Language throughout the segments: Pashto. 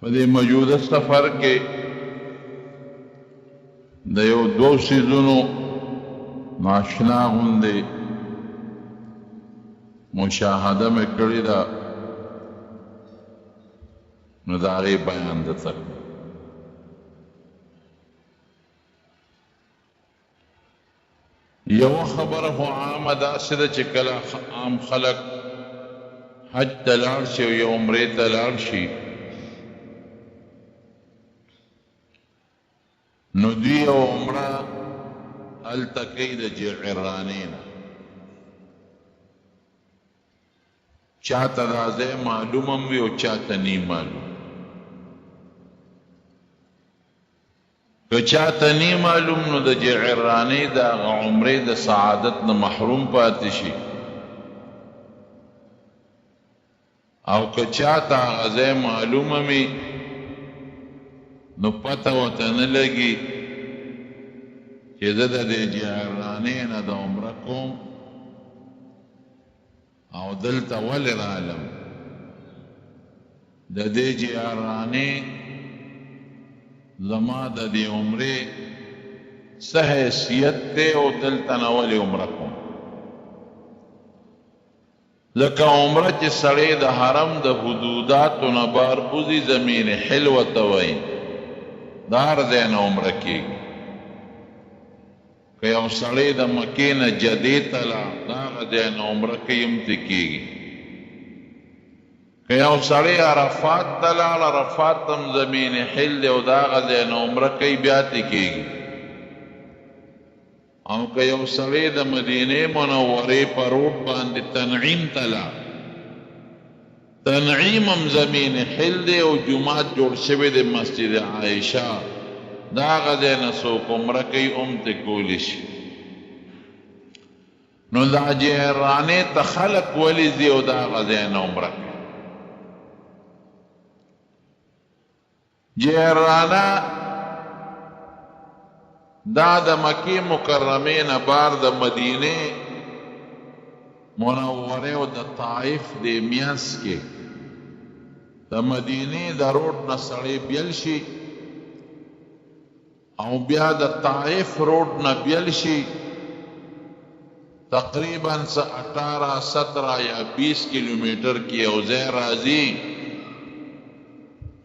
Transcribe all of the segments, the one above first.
په دې موجوده سفر کې د یو دو سیزونو ناشنا غوندې مشاهده مې کړې ده، نو د هغې بیان درته کوم. یوه خبره خو عامه داسې ده چې کله عام خلک حج ته لاړ شي او یا عمرې ته لاړ شي، نو دوی یو عمره هلته کوي د جعرانې نه. چاته دا ځای معلوم هم وي او چاته نی معلوم. که چاته نی معلوم نو د جعرانې د هغه عمرې د سعادت نه محروم پاتې شي، او که چاته هغه ځای معلومه وي نو پته ورته نه لګي چې زه د دې جعرانې نه د عمره کوم او دلته ولې رالم. د دې جعرانې زما د دې عمرې څه حیثیت دی او دلته نه ولې عمره کوم. لکه عمره چې سړی د حرم د حدوداتو نه بار وځي، زمین حل ورته وایي، د هر ځای نه عمره کېږي. که یو سړی د مکې نه جدې ته لاړ، د هغه ځای نه عمره کوي هم ترې کېږي. که یو سړی عرفات ته لاړ، عرفات هم زمین حل دی او د هغه ځای نه عمره کوي، بیا ترې کېږي. او که یو سړی د مدینې منورې په روډ باندې تنعیم ته لاړ، تنعیم هم زمین حل دی او جومات جوړ شوی دی مسجد عایشه، د هغه ځای نه څوک عمره کوي هم ترې کولی شي. نو دا جعرانې ته خلک ولې ځي او د هغه ځای نه عمره کوي؟ جعرانه دا د مکې مکرمې نه بار د مدینې منورې او د طائف د منځ کې د مدینې د روډ نه سړی بیل شي او بیا د طائف روډ نه بیل شي، تقریباً 18 17 یا 20 کیلومیټر کې یو ځای راځي.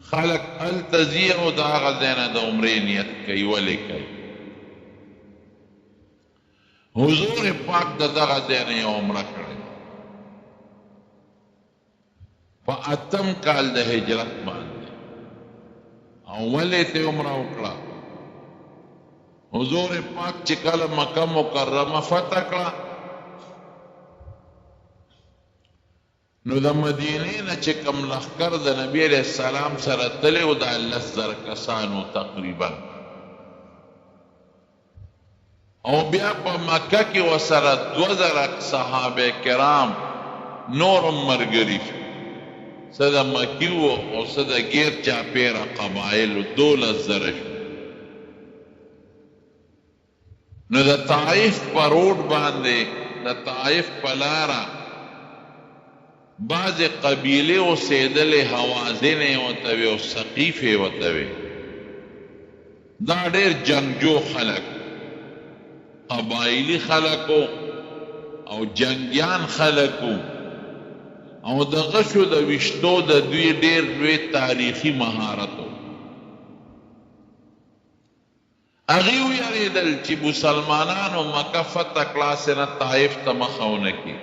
خلک هلته ځي او د هغه ځای نه د عمرې نیت کوي. ولې کوي؟ حضور پاک د دغه ځای نه یې عمره کړې په 8م کال د هجرت باندې. او ولې ته عمره وکړه؟ حضور پاک چې کله مکه مکرمه فتح کړه، نو د مدینې نه چې کوم لښکر د نبی علیه السلام سره تللی و، د 10,000 کسانو تقریبا، او بیا په مکه کې ورسره 2,000 صحابه کرام نور هم ملګري شو، څه د مکې وو او څه د غیر چاپېره قبایلو 12,000 شو. نو د طائف په روډ باندې، د طائف په لاره بعضې قبیلې اوسېدلې، حوازنې ورته وې او ثقیفې ورته وې. دا ډېر جنګجو خلک، قبایلي خلکو او جنګیان خلکو، او د غشو د ویشتو د دوی ډېر لوی تاریخي مهارتو. هغوی ویرېدل چې مسلمانانو مکه فتح کړه، هسې نه طائف ته مخه ونه کړي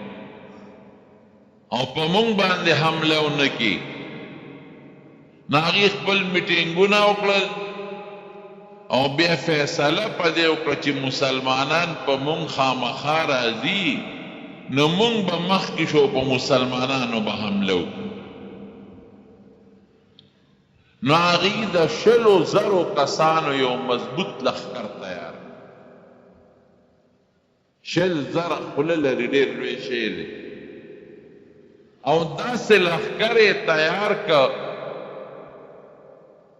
او په موږ باندې حمله ونه کړي. نو هغوی خپل میټینګونه وکړل او بیا فیصله په دې وکړه چې مسلمانان په موږ خامخا راځي، نو موږ به مخکې شو، په مسلمانانو به حمله وکړو. نو هغوی د 100,000 کسانو یو مضبوط لښکر تیار، 100,000 خوله لري، ډېر لوی شی دی. او داسې لښکر یې تیار که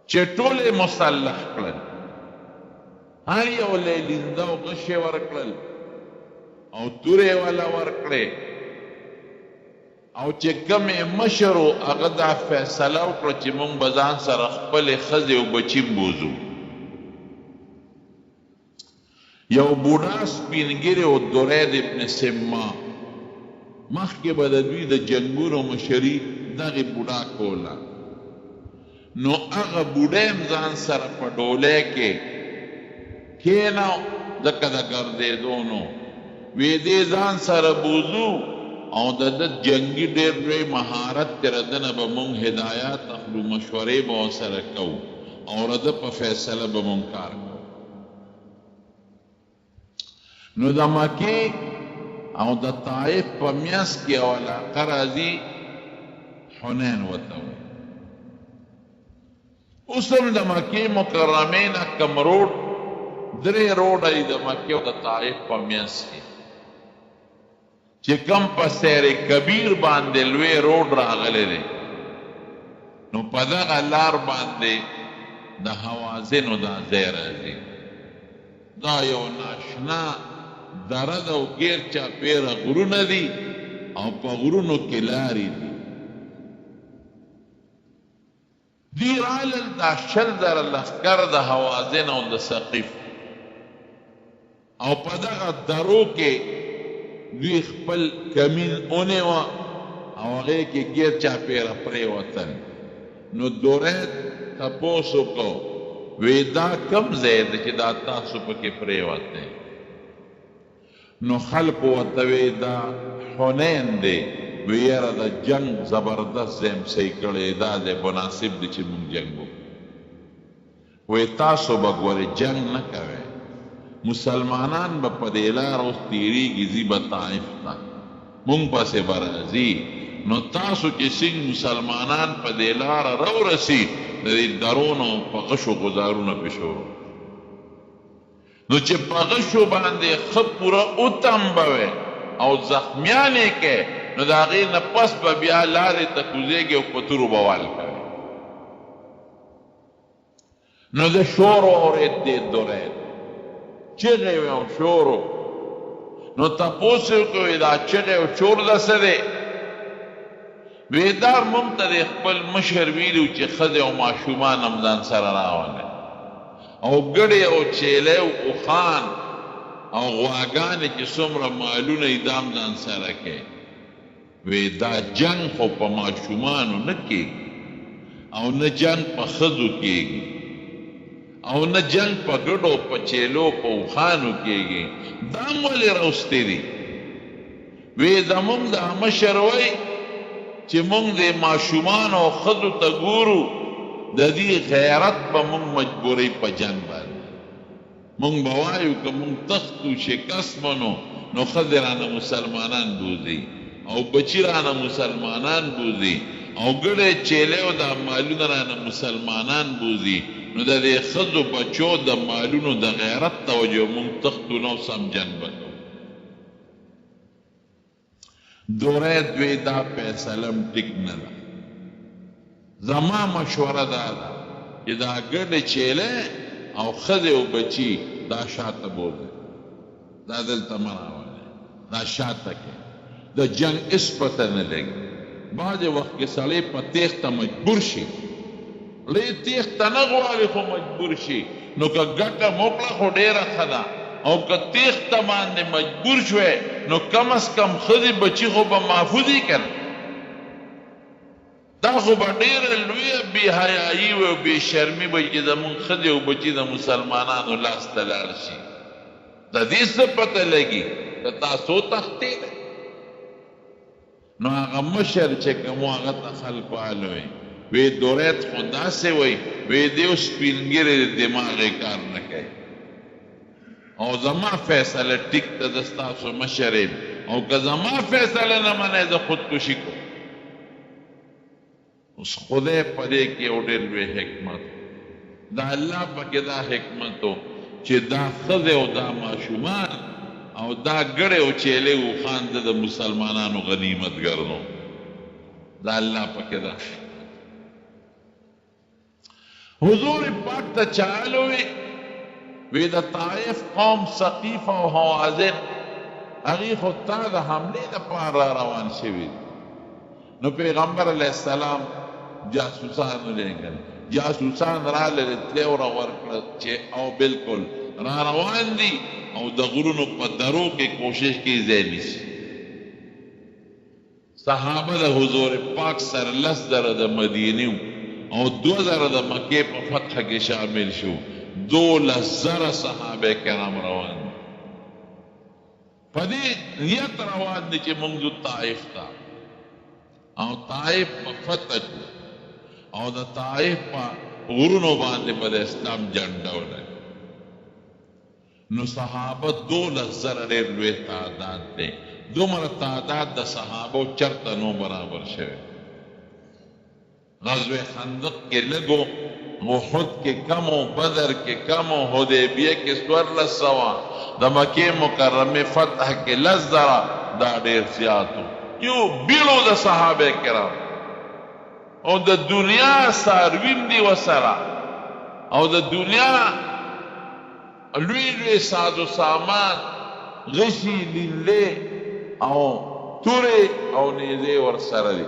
چې ټول یې مسلح کړل، هر یو له یې لینده او غشې ورکړل او تورې والا ورکړې، او چې کومې مشر و هغه دا فیصله وکړه چې موږ به ځان سره خپلې ښځې او بچي بوځو. یو بوډا سپینګیری و درید ابن سما، مخکې به د دوی د جنګونو مشري دغې بوډا کوله. نو هغه بوډا هم ځان سره په ډولۍ کې کېناو، ځکه د ګرځېدو نو وی دې ځان سره بوځو او د ده جنګي ډېر لوی مهارت دی، د ده نه به مونږ هدایات اخلو، مشورې به ورسره کوو او د ده په فیصله به مونږ کار کوو. نو د مکې او د طائف په میانځ کې یو علاقه راځي، حنین ورته وایي. اوس هم د مکې مکرمې نه کم روډ، درې روډه دي د مکې او د طائف په میانځ کې، چې کم په سیر کبیر باندې لوی روډ راغلی دی، نو په دغه لار باندې د حوازنو دا ځای راځي. دا یو ناشنا دره ده او ګیر چاپېره غرونه دي او په غرونو کې لارې دي. دی رالل دا 10,000 لښکر د حوازن او د ثقیف، او په دغه درو کې دوی خپل کمین ونیوه او هغې کې ګیر چاپېره پرېوتل. نو درید تپوس وکړو، وی دا کم ځای دی چې دا تاسو پکې پرېوتی؟ نو خلکو ورته وی دا حنین دی. وی یاره د جنگ زبردست ځای م صحیح کړی، دا دی مناسب دی چې مونږ جنګ وکړو. وی تاسو به ګورې جنگ نه کوئ، مسلمانان به په دې لار اوس تېرېږي، ځي به طائف ته، مونږ پسې به راځي. نو تاسو چې څنګه مسلمانان په دې لاره راورسي، د دې درونو په غشو ګزارونه پې شروع. نو چې په غشو باندې ښه پوره وتمبوئ او زخمیان یې کئ، نو د هغې نه پس به بیا لارې ته کوزېږي او په تورو به وال کوئ. نو د شور واورېد دې درید، چغې وې او شور و. نو تپوس یې وکړو دا چغې او شور د څه دی؟ وی دا موږ ته د خپل مشر ویلي چې ښځې او ماشومان هم ځان سره راولئ، او ګړې او چیلې او اوښان او غواګانې چې څومره مالونه یې دا هم ځان سره کوي. وی دا جنگ خو په ماشومانو نه کېږي، او نه جنگ په ښځو کېږي، او نه جنگ په ګډو په چیلو په اوښانو کېږي. دا هم ولې راوستې دي؟ وی زمونږ دا مشر وی چې مونږ د ماشومانو او ښځو ته ګورو، د دې غیرت به مونږ مجبورئ په جنگ باندې. مونږ به وایو که مونږ تښتو شکست منو، نو ښځې رانه مسلمانان بوځي او بچي رانه مسلمانان بوځي او ګړې چیلې او دا مالونه رانه مسلمانان بوځي. نو د دې ښځو بچو د مالونو د غیرت توجه مونږ تښتو نو سم جنګ به کوو. درید وی دا فیصله م ټیک نه ده، زما مشوره دا ده چې دا ګډې چیلې او ښځې او بچي دا شاته بوځئ، دا دلته مه راولئ، دا شاته کې د جنگ هېڅ پته نه لګي. بعضې وخت کې سړی په تېښته مجبور شي، لږ تېښته نه غواړي خو مجبور شي، نو که ګټه موکړه خو ډېره ښه ده، او که تېښته باندې مجبور شوی نو کم از کم ښځې بچي خو به محفوظ یې که نه. دا خو به ډېره لویه بې حیایي وي او بې شرمي به چې زمونږ ښځې او بچي د مسلمانانو لاس ته لاړ شي. د دې څه پته لګي که تاسو تښتېدئ؟ نو هغه مشر چې کوم و هغه ته خلکو حال وی وی درید خو داسې وی وی دې اوس سپینګیری د دماغ یې کار نه کوي، او زما فیصله ټیک ته د ستاسو مشر یم، او که زما فیصله نه منئ زه خودکشي کوم. اوس خدای په دې کې یو ډېر لوی حکمت، د الله پکې دا حکمت و چې دا ښځې او دا ماشومان او دا ګړې او چیلې اوښان د مسلمانانو غنیمت ګرځو. دا الله پکې دا حضور پاک ته چالو وی د طائف قوم ثقیف او حوازن هغې خو تا د حملې دپاره را روان شوي دي، نو پیغمبر علیہ السلام جاسوسان ولېږل، جاسوسان راغلل تلې ور ورکړه چې او بالکل را روان دي او د غرونو په درو کې کوشش کوي ځای نیسي. صحابه د حضور پاک سره 10,000 د مدینې او 2,000 د مکې په فتح کې شامل شو. 12,000 صحابه کرام روان دي. په دې نیت روان دي چې موږ ځو طائف ته او طائف په فتح کړو او د طائف په غرونو باندې به د اسلام جنډه ولګي. نو صحابه 12,000 ډېر لوی تعداد دی. دومره تعداد د صحابو چرته نو برابر شوی. غزوه خندق کې لږو، احد کې کم و، بدر کې کم و، حدیبیه کې 1400، د مکې مکرمې فتح کې 10,000، دا ډېر زیات و. یو بیلو د صحابه کرام او د دنیا ساروین دی وسره او د دنیا لوی لوی سازو سامان غشي لیلې او تورې او نیزې ورسره دي.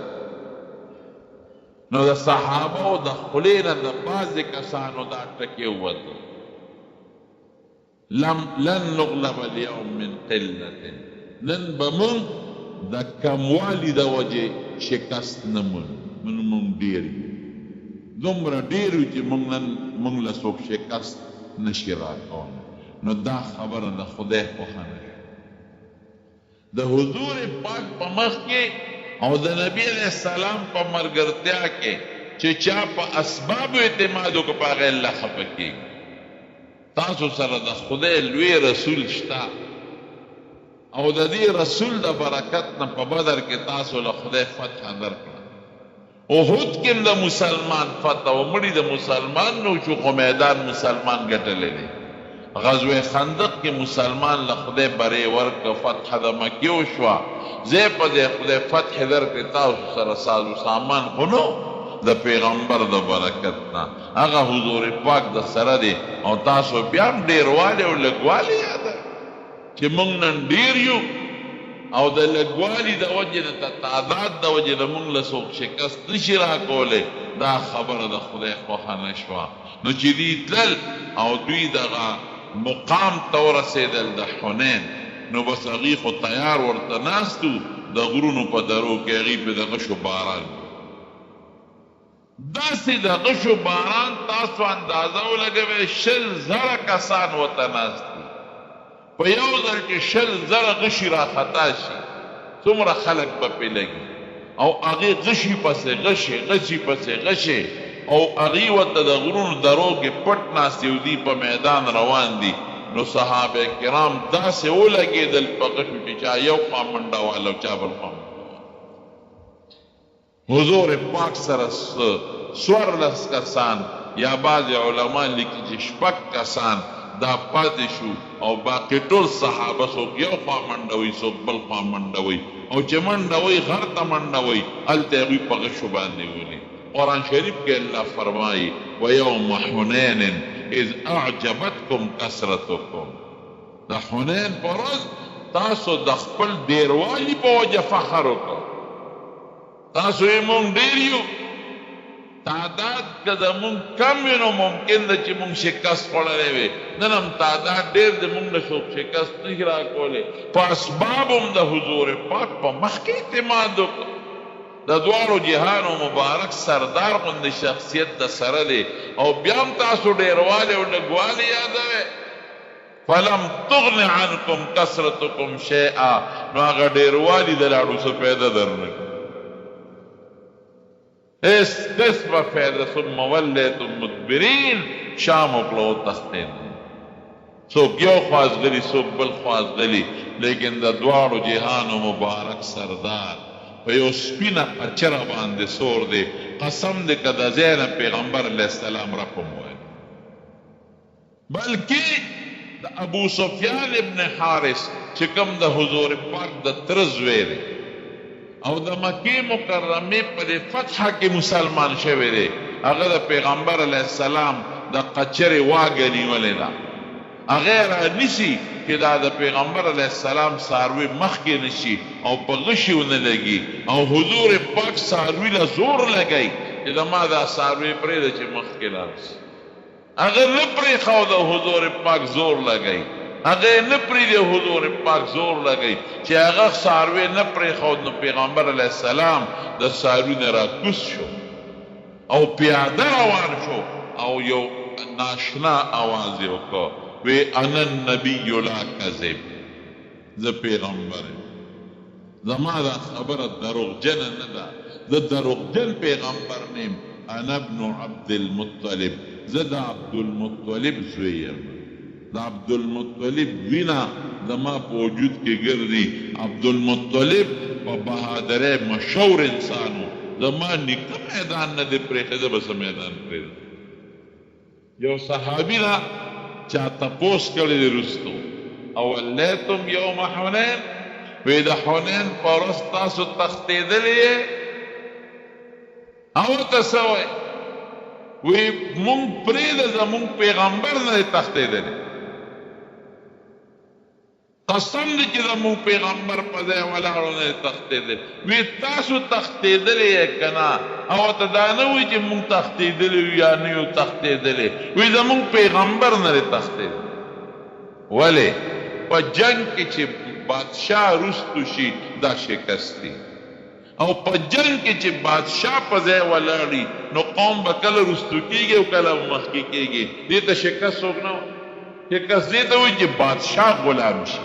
نو د صحابو د خولې نه د بعضې کسانو دا ټکې ووتل، لن نغلب اليوم من قلة، نن به موږ د کموالي د وجې شکست نه من موږ ډېر یو، دومره ډېر یو چې موږ له څوک شکست نشي راکولی. نو دا خبره د خدای خوښه نه شوه. د حضور پاک په مخ کې او د نبی علیہ السلام په ملګرتیا کې چې چا په اسبابو اعتماد وکړو په هغه الله خفه کېږي. تاسو سره د خدای لوی رسول شته او د دې رسول د برکت نه په بدر کې تاسو له خدای فتح درکړه. احد کې د مسلمان فتح و مړي د مسلمان نو چې خو میدان مسلمان ګټلی دی. غزوه خندق کې مسلمان له خدای برې ورکړه، فتح د مکې وشوه. ځای په ځای خدای فتح درکړې. تاسو سره سازو سامان خو نو د پیغمبر د برکت نه هغه حضور پاک د سره دی او تاسو بیا هم ډېروالی او لږوالی یاده چې موږ نن ډېر یو او د لږوالي د وجې د تعداد د وجې د موږ له څوک شکست نشي راکولی. دا خبره د خدای خوښه نه شوه. نو چې دوی تلل او دوی دغه مقام ته ورسېدل د حنین، نو بس هغوی خو تیار ورته ناست وو د غرونو په درو کې. هغوی پې د غشو باران، داسې د غشو باران تاسو اندازه ولګوئ 20,000 کسان ورته ناست دي. په یو ځل کې 20,000 غشي راخطا شي، څومره خلک به پې لګي او هغې غشي پسې غشي، غشي پسې غشي او هغوی ورته د غرونو درو کې پټ ناست یو دي په میدان روان دي. نو صحابه کرام داسې ولګېدل په غشو چې چا یو خوا منډه واله او چا بل خوا حضور پاک سره 14 کسان یا بعض علما لیکي چې 6 کسان دا پاتې شو او باقي ټول صحابه څوک یو خوا منډه وي څوک بل خوا منډه وي او چې منډه وي غر ته منډه وي هلته هغوی په غشو باندې ولي. قرآن شریف کې الله فرمایي ویوم حنین اذ اعجبتکم کثرتکم، د حنین په ورځ تاسو د خپل ډېروالي په وجه فخر وکړو. تاسو یې مونږ ډېر یو، تعداد که زمونږ کم وي نو ممکن ده چې مونږ شکست خوړلی وي. نن هم تعداد ډېر دی، مونږ له څوک شکست نشي راکولی. په اسبابو هم د حضور پاک په مخ کې اعتماد وکړو. د دواړو جهانو مبارک سردار غوندې شخصیت د سره دی او بیا هم تاسو ډېروالی او لږوالی یادوئ. فلم تغن عنکم کثرتکم شیئا، نو هغه ډېروالی د لاړو څه فایده درنه کړي، هیڅ قسمه فایده. ثم ولیتم مدبرین، شام وکړه وتښتېدل. څوک یو خوا ځغلي څوک بل خوا ځغلي، لیکن د دواړو جهانو مبارک سردار په یو سپینه پچره باندې سور دی. قسم دی که د ځای نه پیغمبر علیه السلام رقم وایي. بلکې د ابو سفیان ابن حارث چې کوم د حضور پاک د تره زوی دی او د مکې مکرمې په دې فتحه کې مسلمان شوی دی، هغه د پیغمبر علیه السلام د قچرې واګه نیولې ده. هغه یې رانیسي چې دا د پیغمبر علیه السلام څاروي مخکې نشي او په غشي ونه لګي او حضور پاک څاروي له زور لګی چې زما دا څاروي پرېږده چې مخکې لاړ شي هغه نه پرېښوده حضور پاک زور لګی هغه نه پرېږدي حضور پاک زور لګی چې هغه څاروي نه پرېښود نو پیغمبر علیه السلام د څاروي نه راکوز شو او پیاده روان شو او یو ناشنا آواز یې وکړ وی انا النبی لا کذب زه پیغمبر زما دا خبره دروغجنه نه ده زه دروغجن پیغمبر نیم انا ابن عبد المطلب زه د عبدالمطلب زوی یم د عبدالمطلب وینه زما په وجود کې ګرځي عبدالمطلب په بهادرۍ مشهور انسان و زما نیکه میدان نه دی پرېښی زه به څه میدان پرېږدم یو صحابي نه چا تپوس کړی دی رستو اولیتم یوم حنین وی د حنین په ورځ تاسو تښتېدلي یې او ته څه وایي وی مونږ پرېږده زمونږ پیغمبر نه دی تښتېدلی قسم دی چې زمونږ پیغمبر په ځای ولاړو نه دی تښتېدلی وی تاسو تښتېدلی یې که نه او ته دا نه وایي چې مونږ تښتېدلی یو یا نه یو تښتېدلی وی زمونږ پیغمبر نه دی تښتېدلی ولې په جنگ کې چې بادشاه رستو شي دا شکست دی او په جنگ کې چې بادشاه په ځای ولاړي نو قوم به کله رستو کېږي او کله مخکې کېږي دې ته شکست څوک نه وایي شکست دې ته وایي چې بادشاه غلام شي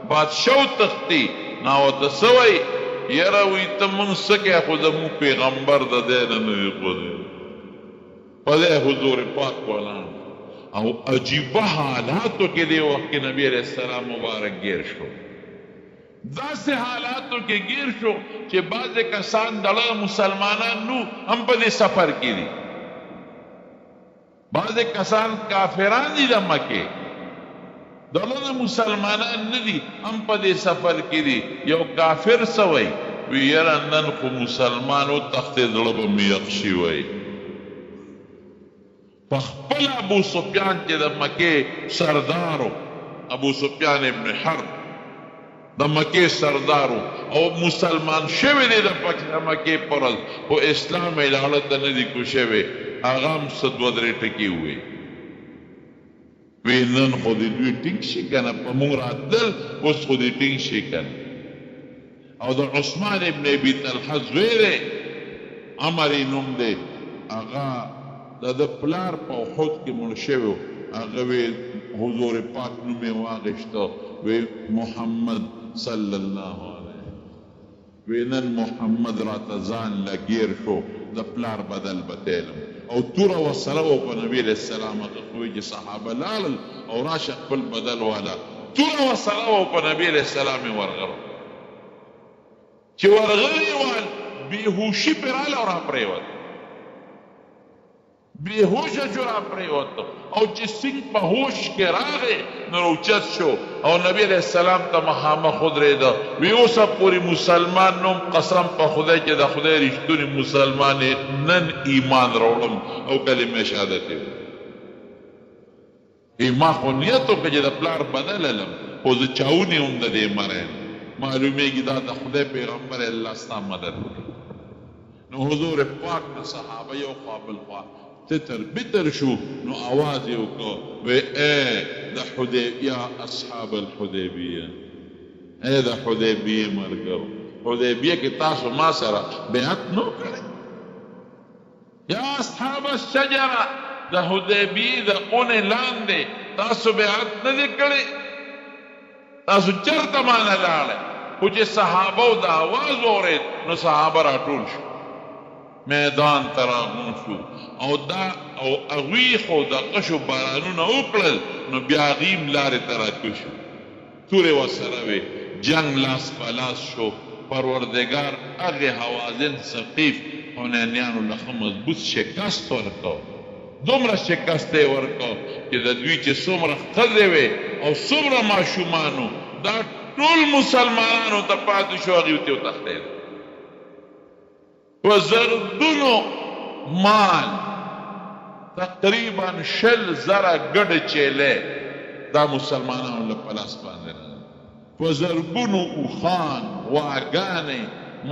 بادشاه وتښتي نو ورته څه وایي یاره وایي ته مونږ څه کوې خو زمونږ پیغمبر د دی نه نه دی ښودلی په ځای حضور پاک ولاړ او عجیبه حالاتو کې دې وخت کې نبی علیه السلام مبارک ګیر شو داسې حالاتو کې ګیر شو چې بعضې کسان دغه مسلمانان نو هم په دې سفر کې دي بعضې کسان کافران دي د مکې دغه مسلمانان نه دي هم په دې سفر کې دي یو کافر څه وایي وی یاره نن خو مسلمان وتښتېد زړه به مې یخ شي وایي په خپله ابو سفیان چې د مکې سردارو ابو سفیان ابن حرب د مکې سردارو او مسلمان شوی دی د مکې پر ورځ خو اسلام یې لاړه ته نه دي کو شوی هغه هم څه دوه درې ټکي ووایي وی نن خو دې دوی ټینګ شي که نه په مونږ راتلل اوس خو دې ټینګ شي که نه او د عثمان ابن ابي طلحه زوی دی عمر یې نوم دی هغه د ده پلار په احد کې مړ شوی هغه وی حضور پاک نوم یې واخیسته وی محمد صلی الله علیه وی نن محمد راته ځان لګیر شو د پلار بدل به تیلم او توره ورسره وه په نبي علیه السلام هغه خو چې صحابه لاړل او راشه خپل بدل واله توره ورسره وه په نبي علیه السلام یې ورغله چې ورغلی وال بېهوشي پرې راله او راپرېوت بېهوشه شو راپرېوت او چې سینګ په هوش کې راغی نو راوچت شو او نبي علیه السلام ته مخامخ ودرېده وی اوسه پورې مسلمان نوم قسم په خدای چې د خدای رښتونی مسلمان نن ایمان راوړم او کلمه شهادت یې ما خو نیت وکړه چې د پلار بدللم خو زه چاونې هم د دې مریم معلومیږي دا د خدای پیغمبر الله ستا مدد وکړي نو حضور پاک د صحابه یو خوا بل خوا تتر بتر شو نو آواز یې وکړو وی د حدیبیه اصحاب الحدیبیه د حدیبیه ملګرو حدیبیه کې تاسو ما سره بیعت نو کړی یا اصحاب الشجره د حدیبیه د اونې لاندې تاسو بیعت نه دی کړی تاسو چرته مانه لاړئ خو چې صحابو د آواز واورېد نو صحابه راټول شو میدان ته راغون شو او هغوی خو دغه شو بارانونه وکړل نو بیا هغوی هم لارې ته راکوز شو تورې ورسره وې جنگ لاس په لاس شو پروردګار هغې حوازن ثقیف حنینیانو له ښه مضبوط شکست ورکړ دومره شکست یې ورکړ چې د دوی چې څومره ښځې وې او څومره ماشومانو دا ټول مسلمانانو ته پاتې شو هغوی ته وتښتېدل وزردونو مال تقریبا 20,000 ګډ چیلې د دا مسلمانانو له په لاس باندې راغلی په زرګونو اوښان غواګانې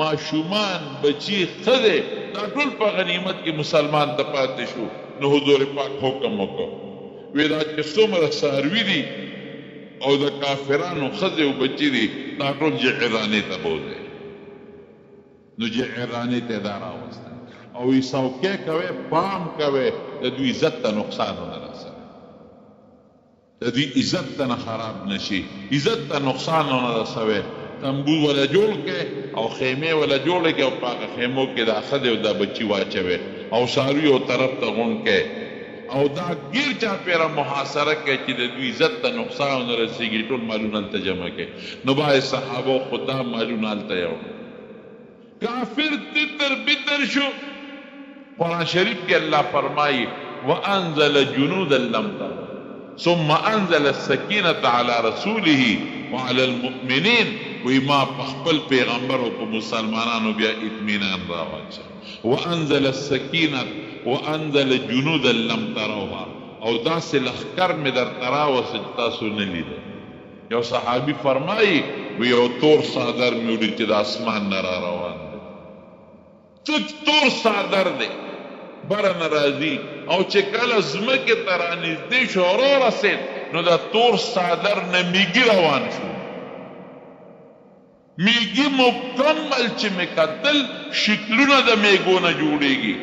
ماشومان بچي ښځې دا ټول په غنیمت کې مسلمان ته پاتې شو نو حضور پاک حکم وکړ وی دا چې څومره څاروي دي او د کافرانو ښځې او بچي دي دا ټول جعرانې ته بوځئ نو جعرانې ته دا راوستل او وی څوکۍ کوئ پام کوئ د دوی عزت ته نقصان ونه رسوئ د دوی عزت ته نه خراب نشي عزت ته نقصان ونه رسوئ تنبو ولا جوړ کې او خیمې ولا جوړ کې او په هغه خیمو کې دا ښځې او دا بچي واچوئ او څاروي یو طرف ته غونډ کې او دا ګیر چاپېره محاصره کوي چې د دوی عزت ته نقصان ونه رسېږي ټول مالونه هلته جمع کوي نو باید صحابو خو دا مالونه هلته یوړل کافر تتر بتر شو قرآن شریف کې الله فرمایي وانزل جنودا لم تروا ثم انزل السکینة على رسوله وعلى المؤمنین وی ما په خپل پیغمبر او په مسلمانانو بیا اطمینان راواچوه وانزل السکینة وانزل جنودا لم تروها او داسې لښکر مې درته راوسته چې تاسو نه لیده یو صحابي فرمایي وی یو تور څادر مې ولید چې د اسمان نه را روان دی تک تور څادر دی بره نه راځي او چې کله ځمکې ته رانږدې شو رارسېد نو د تور څادر نه میږي روان شو میږي مکمل چې مې کتل شکلونه د میږو نه جوړېږي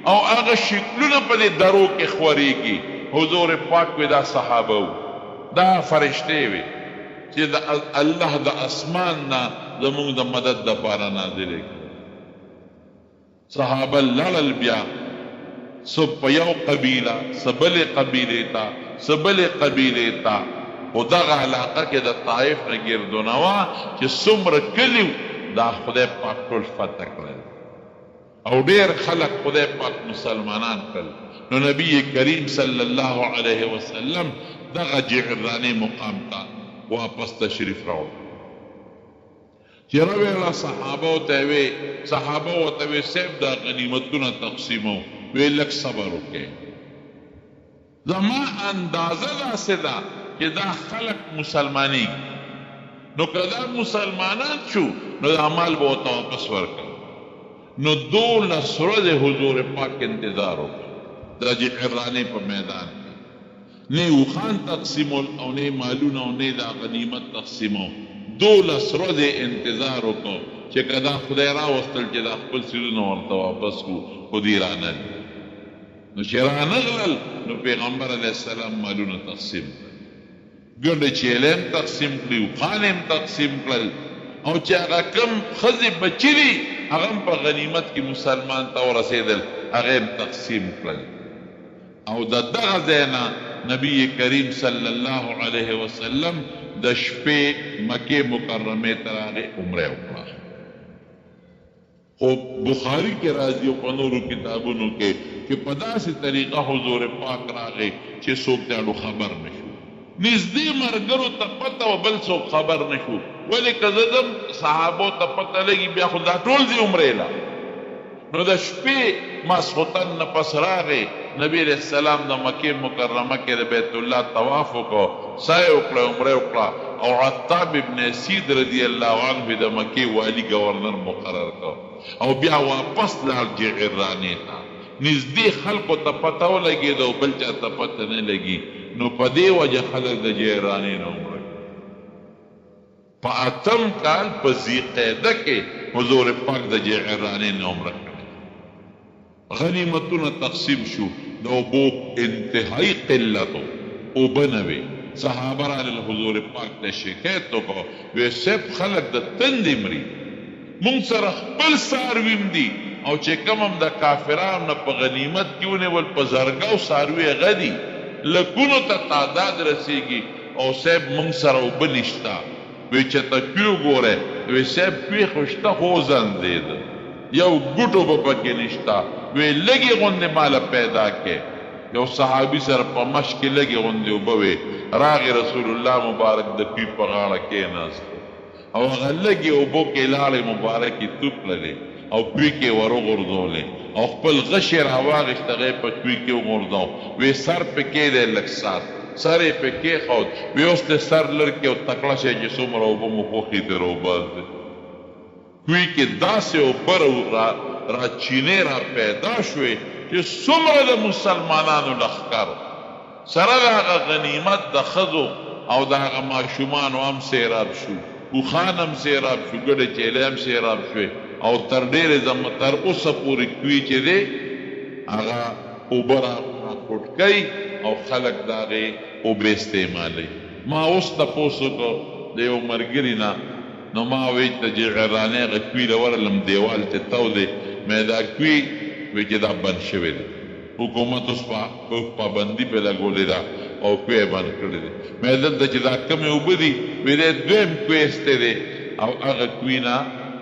او هغه شکلونه په دې درو کې خورېږي حضور پاک وی دا صحابه وو دا فرشتې وي چې د الله د اسمان نه زموږ د مدد دپاره نازلې کړي صحابه لړل بیا سب په یو قبیله سبلې قبیلې ته سبلې قبیلې ته خو دغه علاقه کې د طائف نه ګردونه وه چې څومره کلي دا خدای پاک ټول فتح کړل او ډېر خلک خدای پاک مسلمانان کړل نو نبی کریم صلی الله علیه وسلم دغه جعرانې مقام ته واپس تشریف راوړ چې راویله صحابه ورته وی صاحب دا غنیمتونه تقسیمو وی لږ صبر وکړئ زما اندازه داسې ده چې دا خلک مسلمانېږي نو که دا مسلمانان شو نو دا مال به ورته واپس ورکړي نو 12 ورځې حضور پاک انتظار وکړ د جعرانې په میدان کې نه اوښان تقسیمول او نه مالونه او نه دا غنیمت تقسیمو 12 ورځې انتظار وکړو چې که دا خدای راوستل چې دا خپل سیرونه ورته واپس کړو خو دوی رانغلل نو چې رانغلل نو پیغمبر علیه السلام مالونه تقسیم کړل ګنډې چیلې هم تقسیم کړي اوښان هم تقسیم کړل او چې هغه کم ښځې بچي دي هغه هم په غنیمت کې مسلمان ته ورسېدل هغه هم تقسیم کړل او د دغه ځای نه نبی کریم صلی الله علیه وسلم د شپې مکې مکرمې ته راغی عمره وکړه خو بخاری کې راځي او په نورو کتابونو کې چې په داسې طریقه حضور پاک راغی چې څوک داړو خبر نشو نږدې ملګرو ته پته و بل څوک خبر نشو ولې که زه ځم صحابو ته پته لګي بیا خو دا ټول ځي عمرې له نو د شپې ماسخوتن نه پس راغی نبی علیہ السلام د مکې مکرمه کې د بیت الله طواف وکړو سعی وکړه عمره وکړه او عتاب ابن اسید رضی الله عنه د مکې والی گورنر مقرر کړ او بیا واپس لاړ جعرانې ته نږدې خلکو ته پته ولګېده او بل چا ته پته نه لګي نو په دې وجه خلک د جعرانې نه عمره په 8م کال په ذیقعده کې حضور پاک د جعرانې نه عمره غنیمتونه تقسیم شو د اوبو انتهایی قلتو اوبه نه وې صحابه راغلل حضور پاک ته شکایت وکړو وی صاحب خلک د تندې مري مونږ سره خپل څاروي هم دي او چې کوم هم د کافرانو نه په غنیمت کې ونیول په زرګو څاروي هغه دي لکونو ته تعداد رسېږي او صاحب مونږ سره اوبه نشته وی چې ته پیو ګوره وی صاحب پی خو شته خو زندېده یو ګوټو به پکې نشته وی لږې غوندې ماله پیدا کې یو صحابي سره په مشک کې لږې غوندې اوبه وې راغی رسول الله مبارک د پی په غاړه کېناست او هغه لږې اوبو کې لاړې مبارکې توپ کړلې او پی کې ور وغورځولې او خپل غش یې راواغېست هغه یې په پی کې وغورځاو وی سر پې کېدی لږ سات سر یې پې کېښود وی اوس دې سر لر کې او تکړه شی چې څومره اوبه مو خوښي دې راوباسئ کوی کې داسې اوبه را چینې را پیدا شوې چې څومره د مسلمانانو لښکر سره د هغه غنیمت د ښځو او د هغه ماشومانو هم سیراب شو اوښان هم سیراب شو ګډې چیلې هم سیراب شوې او تر ډېرې تر اوسه پورې کوي چې دی هغه اوبه راپورټ کوي او خلک د هغې اوبه استعمالوي ما اوس تپوس وکړو د یو ملګري نه نو ما وی ته جغرانۍ هغه کوي له ورغلم دیوال ته تو دی مې دا کوي وی چې دا بند شوی دی حکومت اوس پابندي پې لګولې ده او کوی یې بند کړی دی مې دلته چې دا کمې اوبه دي وی دی دویم کوی ایستی دی او هغه کوي نه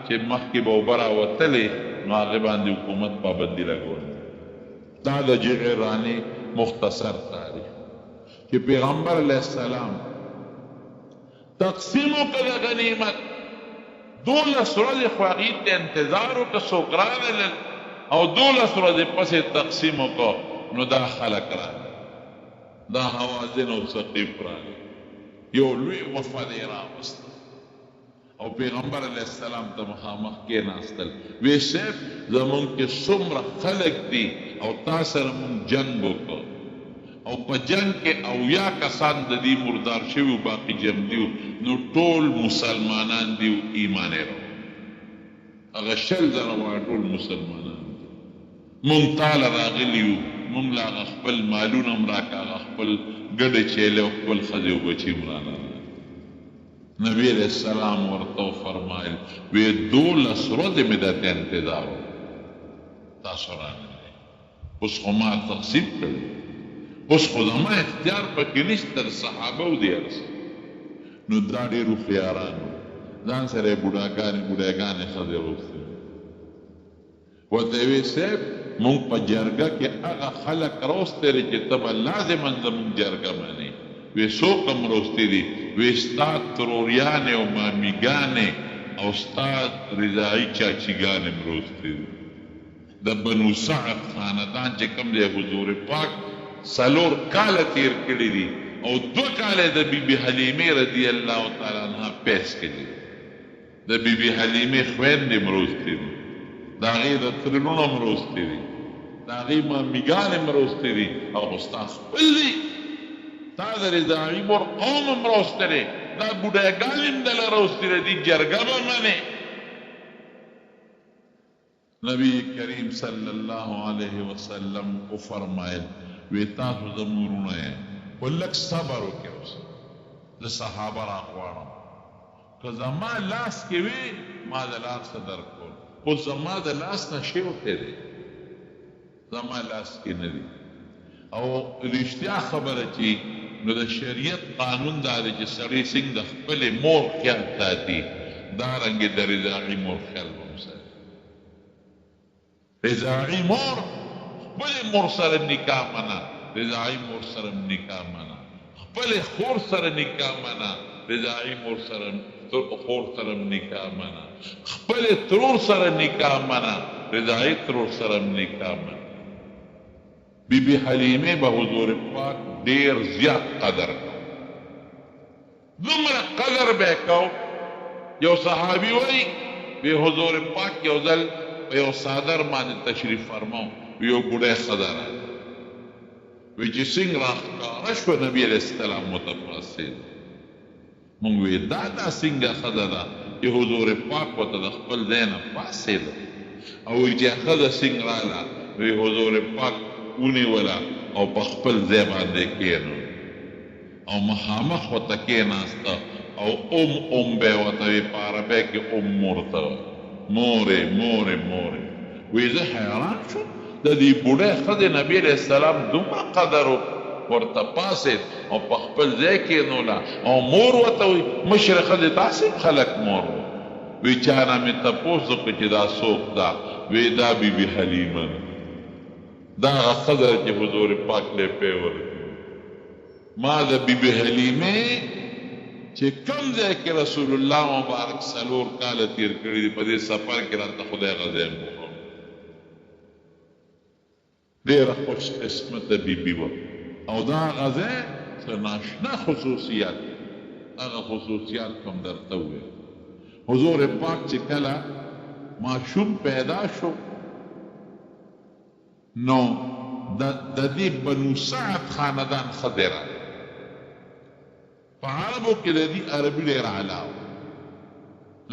چې مخکې به اوبه راوتلې نو هغې باندې حکومت پابندي لګولې دا د جغرانۍ مختصر تاریخ چې پیغمبر علیه السلام تقسیم وکړه غنیمت 12 ورځې خو هغې ته انتظار وکړه څوک راغلل او 12 ورځې پسې تقسیم وکړه نو دا خلک راغلل دا حوازن او ثقیف راغلل یو لوی وفد یې راوسته او پیغمبر علیه السلام ته مخامخ کېناستل وی صاحب زمونږ کې څومره خلک دي او تا سره مونږ جنګ وکړو او په جنگ کې اویا کسان د دې مردار شوي او باقي ژوندي وو نو ټول مسلمانان دي او ایمان یې راوړ هغه 20 زره وایي ټول مسلمانان دي مونږ تاله راغلي وو مونږ له هغه خپل مالونه هم راکړه هغه خپل ګډې چیلې او خپل ښځې او بچي هم رانه نبی علیہ السلام ورته وفرمایل وی 12 ورځې مې درته انتظار وکړو تاسو رانغلئ اوس خو ما تقسیم کړی اوس خو زما اختیار پکې نشته د صحابه و دې هر څه نو دا ډېر هوښیاران وو ځان سره یې بوډاګانې ښځې راوستې ورته یې وی صاحب مونږ په جرګه کې هغه خلک راوستلي چې ته به لازما زمونږ جرګه منې وی څوک هم راوستي دي وی ستا تروریانې او مامیګانې او ستا رضاعي چاچیګانې هم راوستي دي د بنو سعد خاندان چې کوم دی حضور پاک 4 کاله تیر کړي دي او 2 کاله د بیبي حلیمې رضی الله تعالی عنها پیس کړي د بیبي حلیمې خویندې هم راوستي دي د هغې د ترنونه هم راوستي دي د هغې مامیګانې هم راوستي دي او ستا خپل دي تا د رضاعي مور قوم هم راوستلی دا بوډاګانې هم دله راوستلی دي جرګه به منې نبی کریم صلی الله علیه وسلم وفرمایل وی تاسو زموږ وروڼه یې خو لږ صبر وکړئ اوس زه صحابه راغواړم که زما لاس کې وي ما د لاسه درکول خو زما د لاس نه شی وتی دی زما لاس کې نه دي او رښتیا خبره چې نو د شریعت قانون دا دی چې سړی څنګه د خپلې مور خیال ساتي دارنګې د رضاعي مور خیال به هم ساتي رضاعي مور خپلې مور سره نکاح منه رضاعي مور سره نکاح منه خپلې خور سره نکاح منه رضاعي مور سره خور سره نکاح منه خپلې ترور سره نکاح منه رضاعي ترور سره نکاح منه بیبي حلیمې به حضور پاک ډېر زیات قدر کو دومره قدر به یې کو یو صحابي وایي وی حضور پاک یو ځل په یو څادر باندې تشریف فرماو یو بوډۍ ښځه راغله وی چې څنګه راښکاره شوه نبي علیه السلام متفاصل مونږ وی دا څنګه ښځه ده چې حضور پاک ورته د خپل ځای نه پاڅېده او وی چې ښځه څنګه راغله وی حضور پاک ونیوله او په خپل ځای باندې کېنو او مخامخ ورته کېناسته او به یې ورته وی په عربۍ کې مور ته مورې مورې مورې وی زه حیران شوم د دې بوډۍ ښځې نبي علیه السلام دومره قدر ورته پاسېد او په خپل ځای کېنوله او مور ورته وی مشرې ښځې داسې خلک مور وی چا نه مې تپوس وکړه چې دا څوک ده وی دا بیبي حلیمه دا هغه ښځه چې حضور پاک له پی ورکړي ما د بیبي حلیمې چې کوم ځای کې رسول الله مبارک 4 کاله تیر کړي دي په دې سفر کې راته خدای غزی وکړ ډېره خوش قسمته بیبي وه او دا غزی څه ناشنا خصوصیات هغه خصوصیات هم درته وویل. حضور پاک چې کله ماشوم پیدا شو نو د دې بنو سعد خاندان ښځې راغلې. په عربو کې د دې عربي ډېر اعلی و.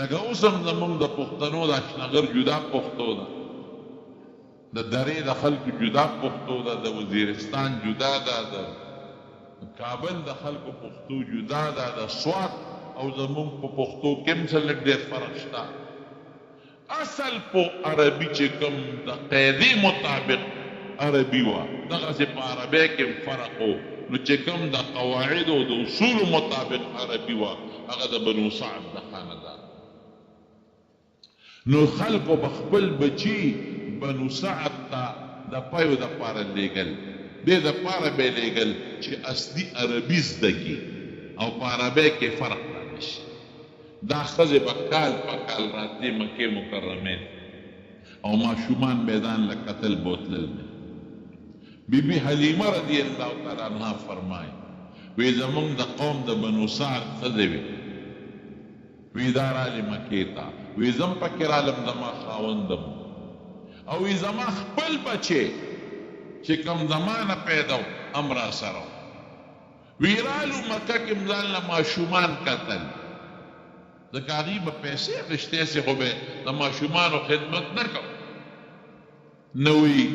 لکه اوس هم زمونږ د پښتنو د اشنغر جدا پښتو ده، د درې د خلکو جدا پښتو ده، د وزیرستان جدا ده، د کابل د خلکو پښتو جدا ده، د سوات او زمونږ په پښتو کې هم څه لږ ډېر فرق شته. اصل په عربي چې کوم د قاعدې مطابق عربي وه، دغسې په عربۍ کې هم فرق و. نو چې کوم د قواعدو د اصولو مطابق عربي وه هغه د بنو سعد د خاندان. نو خلکو به خپل بچي بنو سعد ته د پیو دپاره لیږل، دې دپاره به یې لیږل چې اصلي عربي زده کړي او په عربۍ کې فرق رانه شي. دا ښځې به کال په کال راتلې مکې مکرمې او ماشومان به یې ځان له کتل بوتلل. بی بی حلیمه رضی الله تعالی عنها فرمایي وی زمونږ د قوم د بنو سعد ښځې وې، وی دا رالې مکې ته، وی زم پکې رالم زما خاوندم او وی زما خپل بچې چې کوم زما نه پیدا و هم را سره وی رالو مکه کې م ځان له ماشومان کتل، ځکه هغوی به پیسې اخیستې سې خو به د ماشومانو خدمت نه کو. نو وی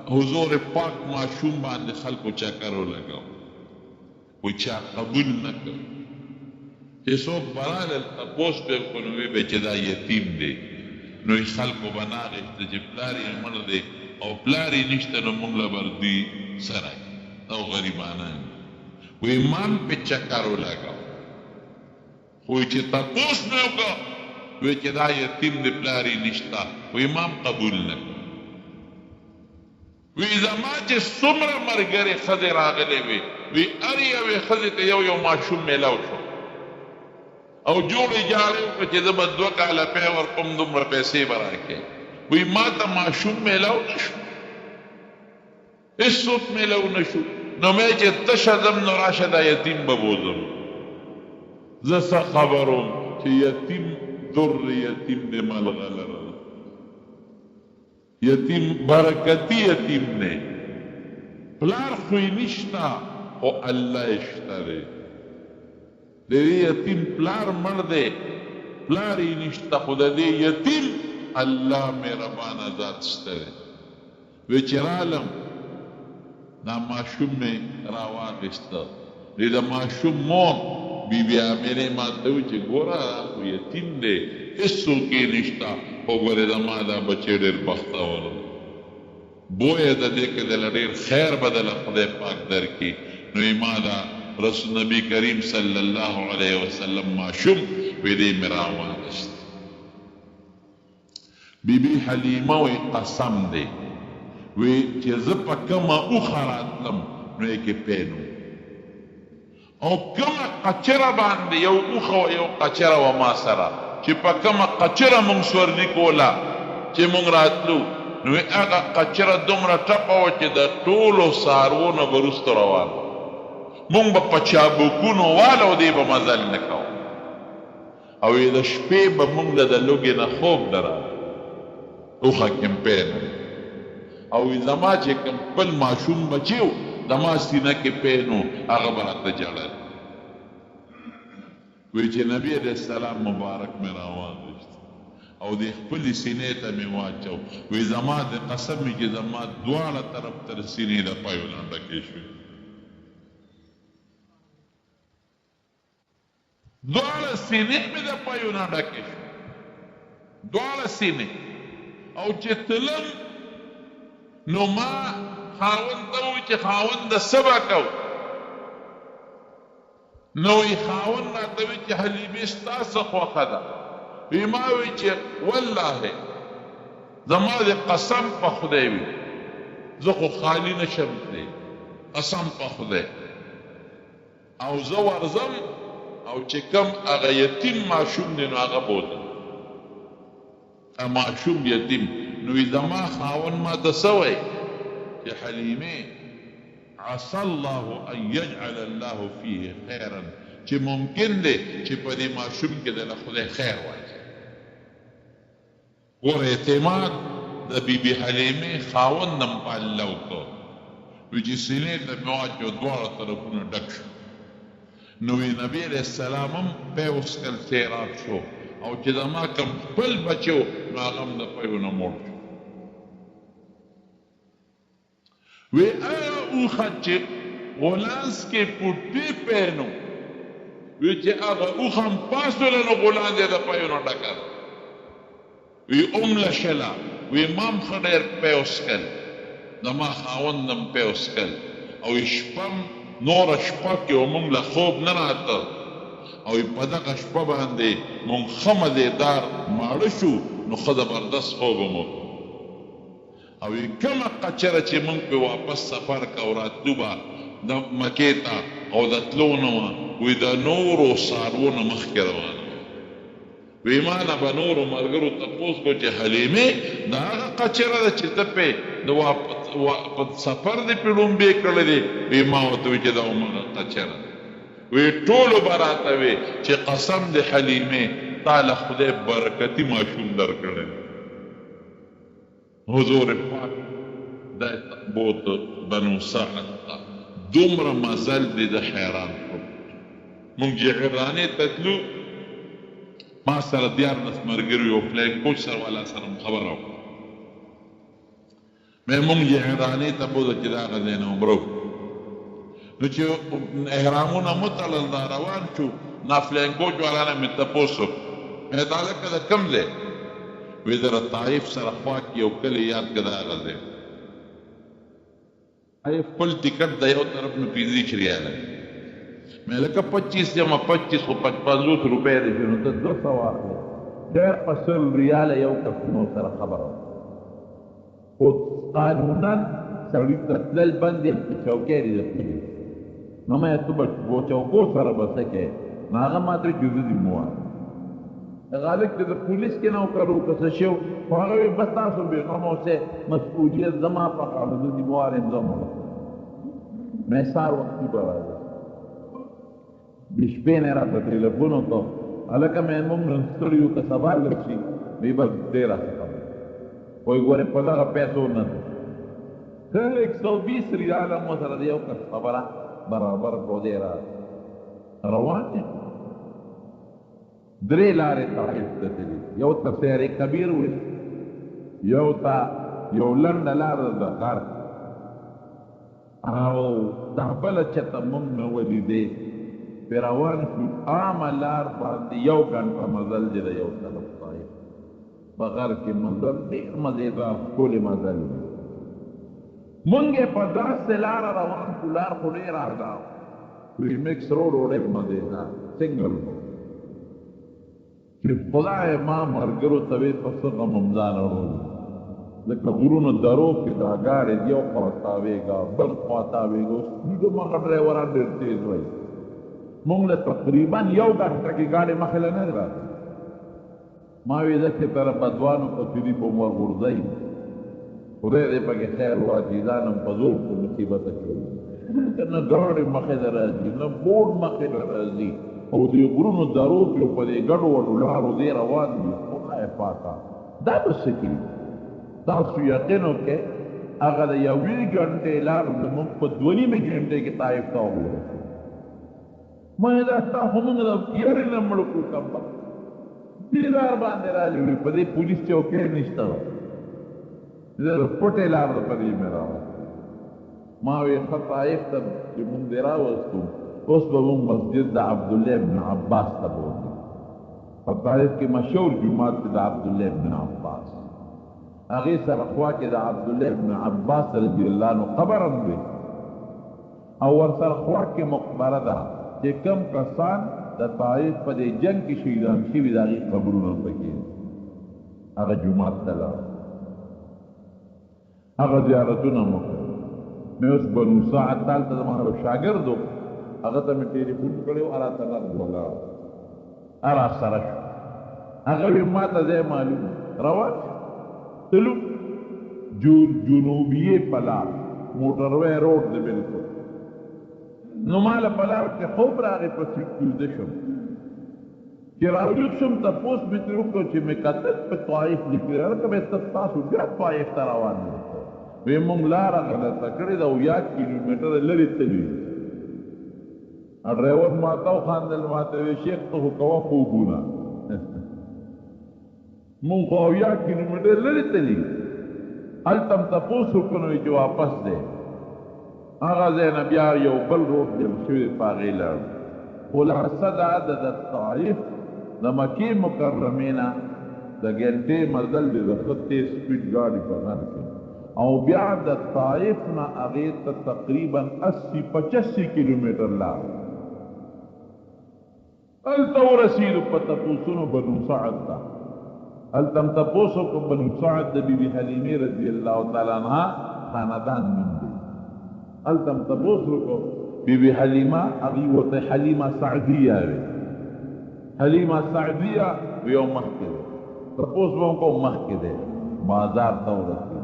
حضور پاک معشوم باندې خلکو چکر ولګاو، وی چا قبول نه کړ. چې څوک به رالل تپوس به یې وکړو نو وی به چې دا یتیم دی، نو یې خلکو به ناغېسته چې پلار یې مړ دی او پلار یې نشته نو موږ له به دوی سره او غریبانان. وی ما هم پې چکر ولګاو خو چې تپوس مې وکړه وی چې دا یتیم دی پلار یې نشته، وی ما هم قبول نه کړ. وی زما چې څومره ملګرې ښځې راغلې وې، وی هر یوې ښځې ته یو یو ماشوم میلاو شو او جوړې جاړې وکړه چې زه به 2 کاله پی ورکوم دومره پیسې به راکړې. وی ما ته ماشوم میلاو نه شو، هېڅوک میلاو نه شو. نو مې چې تشه ځم نو راشه دا یتیم به بوځم. زه څه خبر وم چې یتیم در یتیم دی ملغلره، یتیم برکتی یتیم نه، پلار خو یې نشته خو الله یې شته دی. د دې یتیم پلار مړ دی، پلار یې نشته خو د دې یتیم الله مهربانه ذات شته دی. وی چې رالم دا ماشوم مې راواخېسته، د ماشوم مور بی بی عامرې ما ته وویل چې ګوره خو یتیم دی هېڅوک یې نشته، خو ګورې زما دا بچی ډېر بختور و، بویه د دې کې دله ډېر خیر به دله خدای پاک درکړي. نو یې ما دا رسول نبی کریم صلی الله علیه وسلم ماشوم وی دی مې راواخېست. بی بی حلیمه وی قسم دی وی چې زه په کومه اوښه راتلم نو یې کې پینو او کومه قچره باندې یو اوښه و یو قچره و ما سره چې په کومه قچره مونږ سورلي کوله چې مونږ راتلو نو هغه قچره دومره ټپه وه چې د ټولو څاروو نه به وروسته روان مونږ به په چابکونو والو دی به مزل نه کوو او د شپې به مونږ له د لوږې نه خوب نه راغی اوښه کمپین او زما چې کوم خپل ماشوم بچی و زما سینه کې پین و هغه به راته ژړل وی چې نبی علیه السلام مبارک مې راواخېست او د خپلې سینې ته مې واچو وی زما د قسم مې چې زما دواړه طرف تر سینې د پایو نه ډکې شوې دواړه سینې مې د پایو نه ډکې شوې دواړه سینې او چې تلم نو ما خاوند ته وویل چې خاوند د څه به کوو نو یې خاوند راته وویل چې حلیمې ستا څه خوښه ده وی ما وی چې والله زما د قسم په خدای وي زه خو خالي نشم تللی قسم په خدای او زه ورځم او چې کوم هغه یتیم ماشوم دی نو هغه بوځم ماشوم یتیم نو زما خاوند ما ته څه وایي چې حلیمې عسى الله ان يجعل الله فيه خيرا چې ممکن دی چې په دې ماشوم کې د خدای خیر واچي. ګوره اعتماد د بیبي حلیمې خاوند هم په الله وکړ، وایي چې سینې ته مې واچو دواړه طرفونه ډک شو. نو نبی علیه السلام هم پی وڅښل سیراب شو، او چې زما کوم خپل بچی و نو هغه هم د پیو نه موړ شو. وی آیا اوښه چې غولانس کې پوټې پینو، وی چې هغه اوښه هم پاسوله نو غولان دی د پیو نه ډکه ده. وی اومله شله، وی ما هم ښه ډېر پی وڅښل، زما خاوند هم پی وڅښل، او شپه نوره شپه کې و مونږ له خوب نه راته، او په دغه شپه باندې مونږ ښه مزېدار ماړه شو، نو ښه زبردست خوب مو. او کومه قچره چې مونږ پې واپس سفر که او راتلو به د مکې ته او د تلو نه وه، وی د نورو څاروو نه مخکې روانه وه. وی ما نه به نورو ملګرو تپوس کو چې حلیمې د هغه قچره ده چې ته پې په سفر دې پې ړومبې کړی دی؟ وی ما ورته وی چې دا همغه قچره ده. وی ټولو به راته وی چې قسم دې حلیمې تا له خدای برکتي ماشوم درکړی. حضور پاک دا بوت بنو سعد ته دومره مزل دی د حیران کړو. مونږ جعرانې ته تلو، ما سره 14 ملګري یو فلاین کوچ سره والا سره خبره وکړه. مونږ جعرانې ته بوځه چې د هغه ځای نه عمره وکړو. نو چې احرامونه مو تړل دا روان شو، نافلین کوچ والا نه مې تپوس وکړو، دا لکه د کوم ځای؟ وی در طائف سره خوا کې یو کلی یاد که د هغه ځای. خپل ټکټ د یو طرف نه 25 ریاله، مې لکه 25 جمع 25 خو 50 روپۍ دی، نو ته 200 واخلې، ډېر په 100 ریاله یو کس نو سره خبره وه. خو قانونا سړي ته تلل بند دي، چوکۍ دي د پولیس. نو ما ته به چوکو سره به څه کوې؟ نو هغه ما ته جزو دي مو وایه غالب که د پولیس کې نه وکړو که څه شی خو هغه وایي بس تاسو بېغمه اوسئ، مسؤلیت زما په غاړه، زه ذموار یم، زه مړه مې سهار وختي به راځم. د شپې نه یې راته ټېلیفون وکړو، هلکه مې موږ نن ستړي یو که سبا لږ شي، وایي بس دی راڅخه خبره. وایي ګورې په دغه پیسو نه ده، ښه 120 ریاله مو سره د یو کس خبره برابر کړو، دی روان یم. 3 لارې طائف ته تللي، یو ته سیر کبیر وایي، یو ته یو لنډه لاره د غر، او دا بله چېرته موږ نه ولیدې. پرې روان شو، عامه لار باندې 1 ګنټه مزل دی د یو طرف طائف، په غر کې مزل ډېر مزېدار ښکلې مزل دی. مونږ یې په داسې لاره روان شو، لار خو ډېر آرام، مکس روډ و ډېر مزېدار سنګل و، چې خدای ما ملګرو ته ویې په څه غم هم ځان اړولو، لکه غرونو درو کې دا ګاډې د یو خوا تاوېږه بل خوا تاوېږه، اوس همغه ډرایوران ډېر تېز وایي. مونږ له تقریبا 1 ګنټه کې ګاډې مخې له نه راځي. ما وی داسې طرفه ځوانو په سري په مور غورځوي، خدای دې پکې خیر واچي، ځان هم په زور په مصیبت اچوي، نه ګاډې مخې ته راځي نه بوډ مخې ته راځي، او دې غرونو درو کې په دې ګډو وډو لارو دې روان دي. خدای پاکه دا به څه کړي؟ تاسو یقین وکړئ هغه د 1 ګنټې لار زموږ په 2.5 ګنټې کې طائف ته ورسېدو. ما یې دا ستا خو موږ د یارې نه مړه کړو، کمبخت دې لار باندې راغلي، په دې پولیس چوکۍ نشته وه، زه د پټې لار ده په دې مې راوستو. ما وی ښه طائف ته چې مونږ دې راوستو، اوس به مونږ مسجد د عبدالله ابن عباس ته بوځو. په طائف کې مشهور جومات دی د عبدالله ابن عباس، هغې سره خوا کې د عبدالله ابن عباس رضی الله عنه قبر هم دی، او ورسره خوا کې مقبره ده چې کم کسان د طائف په دې جنګ کې شهیدان شوي د هغې قبرونه پکې دي. هغه جومات ته لاړم، هغه زیارتونه مو کړل. مې اوس بنو سعد تال ته زما یو شاګرد و، هغه ته مې ټېلیفون کړی و، راته نغد ولاړ، را سره شو. هغه وی ما ته ځای معلوم، روان تلو جنوبیې په لار موټروی روډ دی بالکل. نو ماله په لار کې خوب راغی په سیټ کې ویده شم چې راویښ شم تپوس مې ترې وکړو چې مې کتل په طایف لیکلي هلکه بیا تاسو بیا طایف ته روان یو وی مونږ لاره غلطه کړې ده 8 کیلومتره لرې تللي ډرایور ماته وخندل ماته وی شیخ ته خو کوه خوبونه مونږ خو 8 کیلومتره لرې تللي هلته م تپوس وکړو چې واپس دی هغه ځای نه بیا یو بل روډ جوړ شوی په هغې لاړو. خلاصه دا ده د طایف د مکې مکرمې نه د ګنټې مزل دی د ښه تیز سپیډ ګاډي په غر کې او بیا د طایف نه هغې ته تقریبا 80-85 کیلومتر لار هلته ورسېدو په تپوسونو بنو سعد ته هلته م تپوس وکړو بنو سعد د بي بي حلیمې رضی الله تعالی عنها خاندان نوم دی هلته م تپوس وکړو بی بی حلیمه هغې ورته حلیمه سعدیه وی حلیمه سعدیه یو مخکې دی تپوس به وکړو مخکې دی بازار ته ورسېدو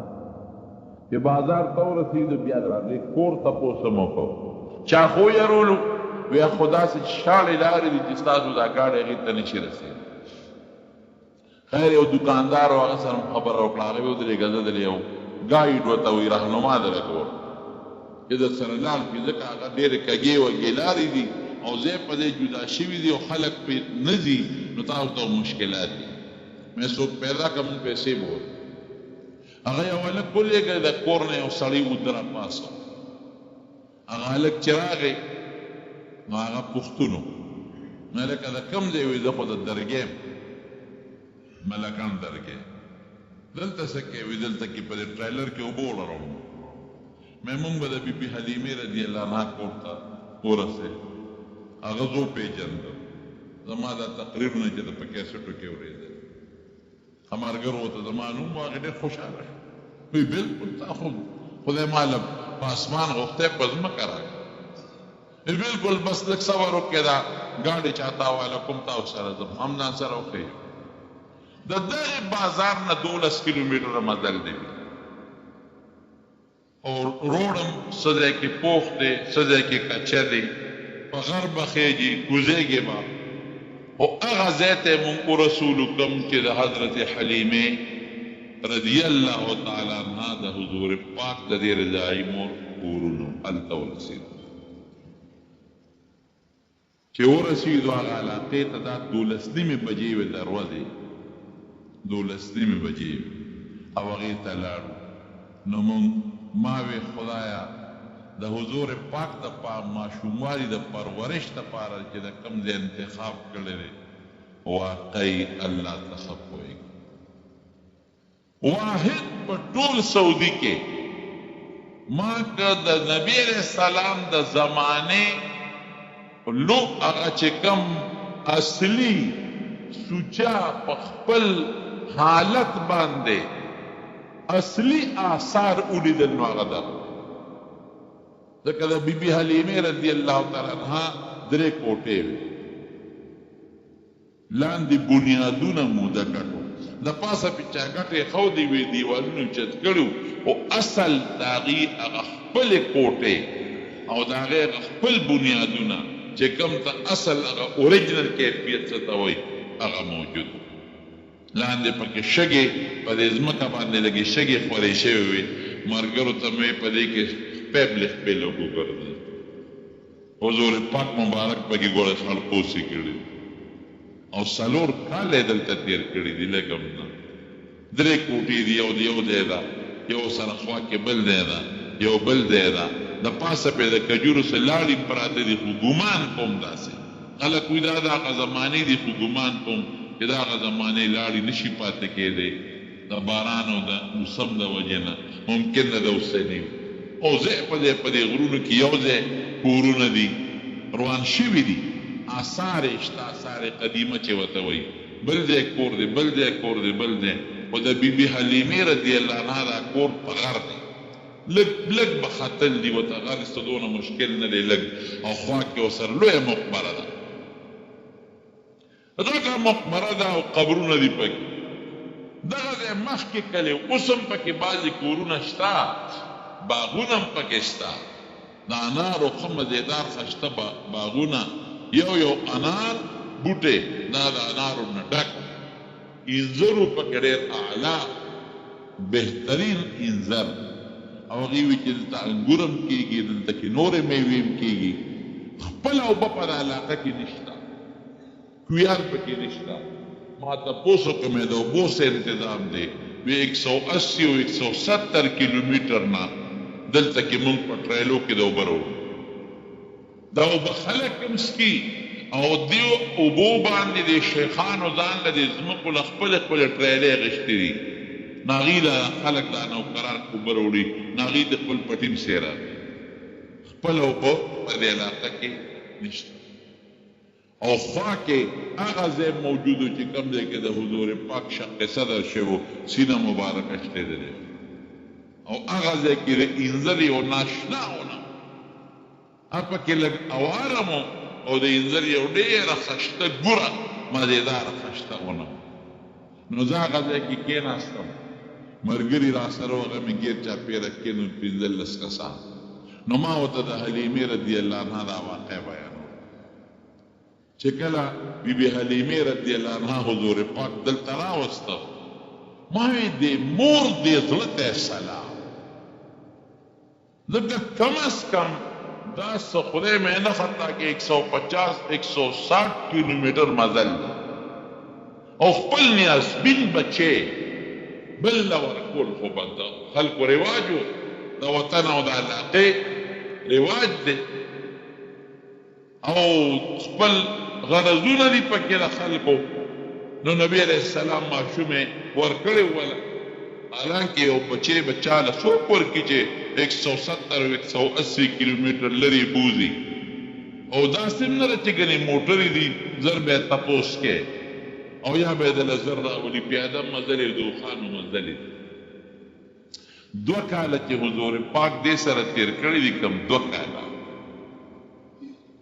چې بازار ته ورسېدو بیا د هغې کور تپوس هم وکړو چا خو یرولو وی خو داسې شاړې لارې دي چې ستاسو دا ګاډی هغې ته نشي رسېدلی. خیر یو دکاندار و هغه سره خبره وکړه هغې وی ودرېږه زه دلې یو ګایډ ورته وی رهنما درله کوم چې در سره لاړ کړي ځکه هغه ډېرې کږې وږې لارې دي او ځای په ځای جدا شوي دي او خلک پرې نه ځي نو تاسو ته مشکلات دي مې څوک پیدا کړم پیسې به ورکړم. هغه یو هلک ولېږه د کور نه یو سړی وده راپاسه هغه هلک چې راغی نو هغه پوښتون و نو هلکه د کوم ځای وي زه خو د درګۍ یم ملکان درګۍ دلته څه کوې وي دلته کې په دې ټریلر کې اوبه وړروم مې مونږ به د بي بي حلیمې رضی الله عنها کور ته ورسېد هغه زه وپېژندم زما دا تقریرونه چې د په کیسټو کې اورېدل همارګرو ورته زما نوم و هغې ډېر خوشحاله شو وی بلکل تا خو خدای ماله په اسمان غوښتی په ځمکه راکړه بلکل بس لږ صبر وکړې دا ګاډې چاته واله کوم تاسو سره ځم همدان سره وښیي د دغې بازار نه 12 کیلومتره مزل دی او روډم څه ځای کې پوخ دی څه ځای کې کچه دی په غر به خیږي کوزېږي به او هغه ځای ته مونږ ورسولو کوم چې د حضرت حلیمې رضی الله تعالی عنها د حضور پاک د دې رضایي مور کورونو هلته ورسېدو چې ورسېدو هغه علاقې ته دا 12 نیمې بجې وې د ورځې 12 نیمې بجې او هغې ته لاړو نو مونږ ما وی خدایا د حضور پاک د ماشوموالي د پرورش دپاره چې د کوم ځای انتخاب کړی دی واقعي الله ته ښه پوهېږي واحد په ټول سعودي کې ما که د نبي علیه السلام د زمانې لو هغه چې کوم اصلي سوچا په خپل حالت باندې اصلی آثار اولیدل نو هغه ده ځکه د بي بي حلیمې رضی الله تعالی عنها 3 کوټې وې لاندې بنیادونه مو د ګټو د پاسه پې چا ګټې ښودې وې دیوالونه چت کړي او اصل د هغې هغه خپلې کوټې او د هغې هغه خپل بنیادونه چې کوم ته اصل هغه اوریجنل کیفیت څه ته وایي هغه موجود لاندې پکې شګې په دې ځمکه باندې لږې شګې خورې شوې وې ملګرو ته مې په دې کې پیبلې خپلې وګرځېدل حضور پاک مبارک پکې ګوره خلقوسې کړي او 4 کاله دلته تېر کړي دي لږ هم نه 3 کوټې دي یو ځای ده یو سره خوا کې بل ځای ده یو بل ځای ده د پاسه پې د کجورو څه لاړې پراته دي خو ګمان کوم داسې خلک وایي دا د هغه زمانې دي خو ګمان کوم چې د هغه زمانې لاړې نشي پاتې کېدی د باران او د موسم د وجې نه ممکن نه د اوسني او ځای په دې غرونو کې یو ځای کورونه دي روان شوي دي آثار شته آثار قدیمه چې ورته وایي بل ځای کور دی بل ځای کور دی بل ځای خو د بي بي حلیمې رضی الله عنها دا کور په غر دی لږ به ختل دي ورته غر ایسته دونه مشکل نه دی لږ او خوا کې ورسره لویه مقبره ده دغه مقبره ده او قبرونه دي پکې دغه ځای مخکې کلی اوس هم پکې بعضې کورونه شته باغونه هم پکې شته د انارو ښه مزېدار خشته باغونه یو انار بوټی دا د انارو نه ډک انځرو پکې ډېر اعلی بهترین انځر او هغې وي چې دلته انګور هم کېږي دلته کې نورې میوې هم کېږي خپله اوبه په د علاقه کې نشته کویان پکې نشته ما تپوس وکړم د اوبو څه انتظام دی وی 180 او 170 کیلومیټر نه دلته کې مونږ په ټریلو کې د اوبه راوړو دا اوبه خلک هم څښي او دې اوبو باندې د شیخانو ځان له د ځمکو له خپلې ټریلې اخیستې دي نو هغې له خلک دا نوکران اوبه راوړي نو هغې د خپل پټیم سیره خپله اوبه په دې علاقه کې نشته او خوا کې هغه ځای موجود و چې کوم ځای کې د حضور پاک شق صدر شوی سینه مبارکه شتېدلې او هغه ځای کې د انځر یو ناشنا ونه هغه پکې لږ اوارم او د انځر یو ډېره خشته ګوره مزېداره خشته ونه نو زه هغه ځای کې کېناستم ملګري راسره و هغه مې ګیر چاپېره کېنول 15 کسان نو ما ورته د حلیمې رضی الله عنها دا واقع بیانوله چې کله بیبي حلیمې رضی الله عنها حضور پاک دلته راوسته ما وی د مور دې زړه ته سلام ځکه کم از کم دا څه خدای مې نه خطا کې 150-160 کیلومیټر مزل او خپل نیازبین بچې بل له ورکول خو به د خلکو رواجو د وطن او د علاقې رواج دی او خپل غرضونه دي پکې د خلکو نو نبی علیہ السلام ماشومې ورکړې وله حالانکه یو بچی بچا له څوک ورکړي چې 170 او 180 کیلومیټر لرې بوځي او داسې هم نه ده چې ګنې موټرې دي زر به یې تپوس کې او یا به یې دله زر راولي پیاده مزلې دوخانو مزلې 2 کاله چې حضور پاک دې سره تیر کړي دي کم 2 کاله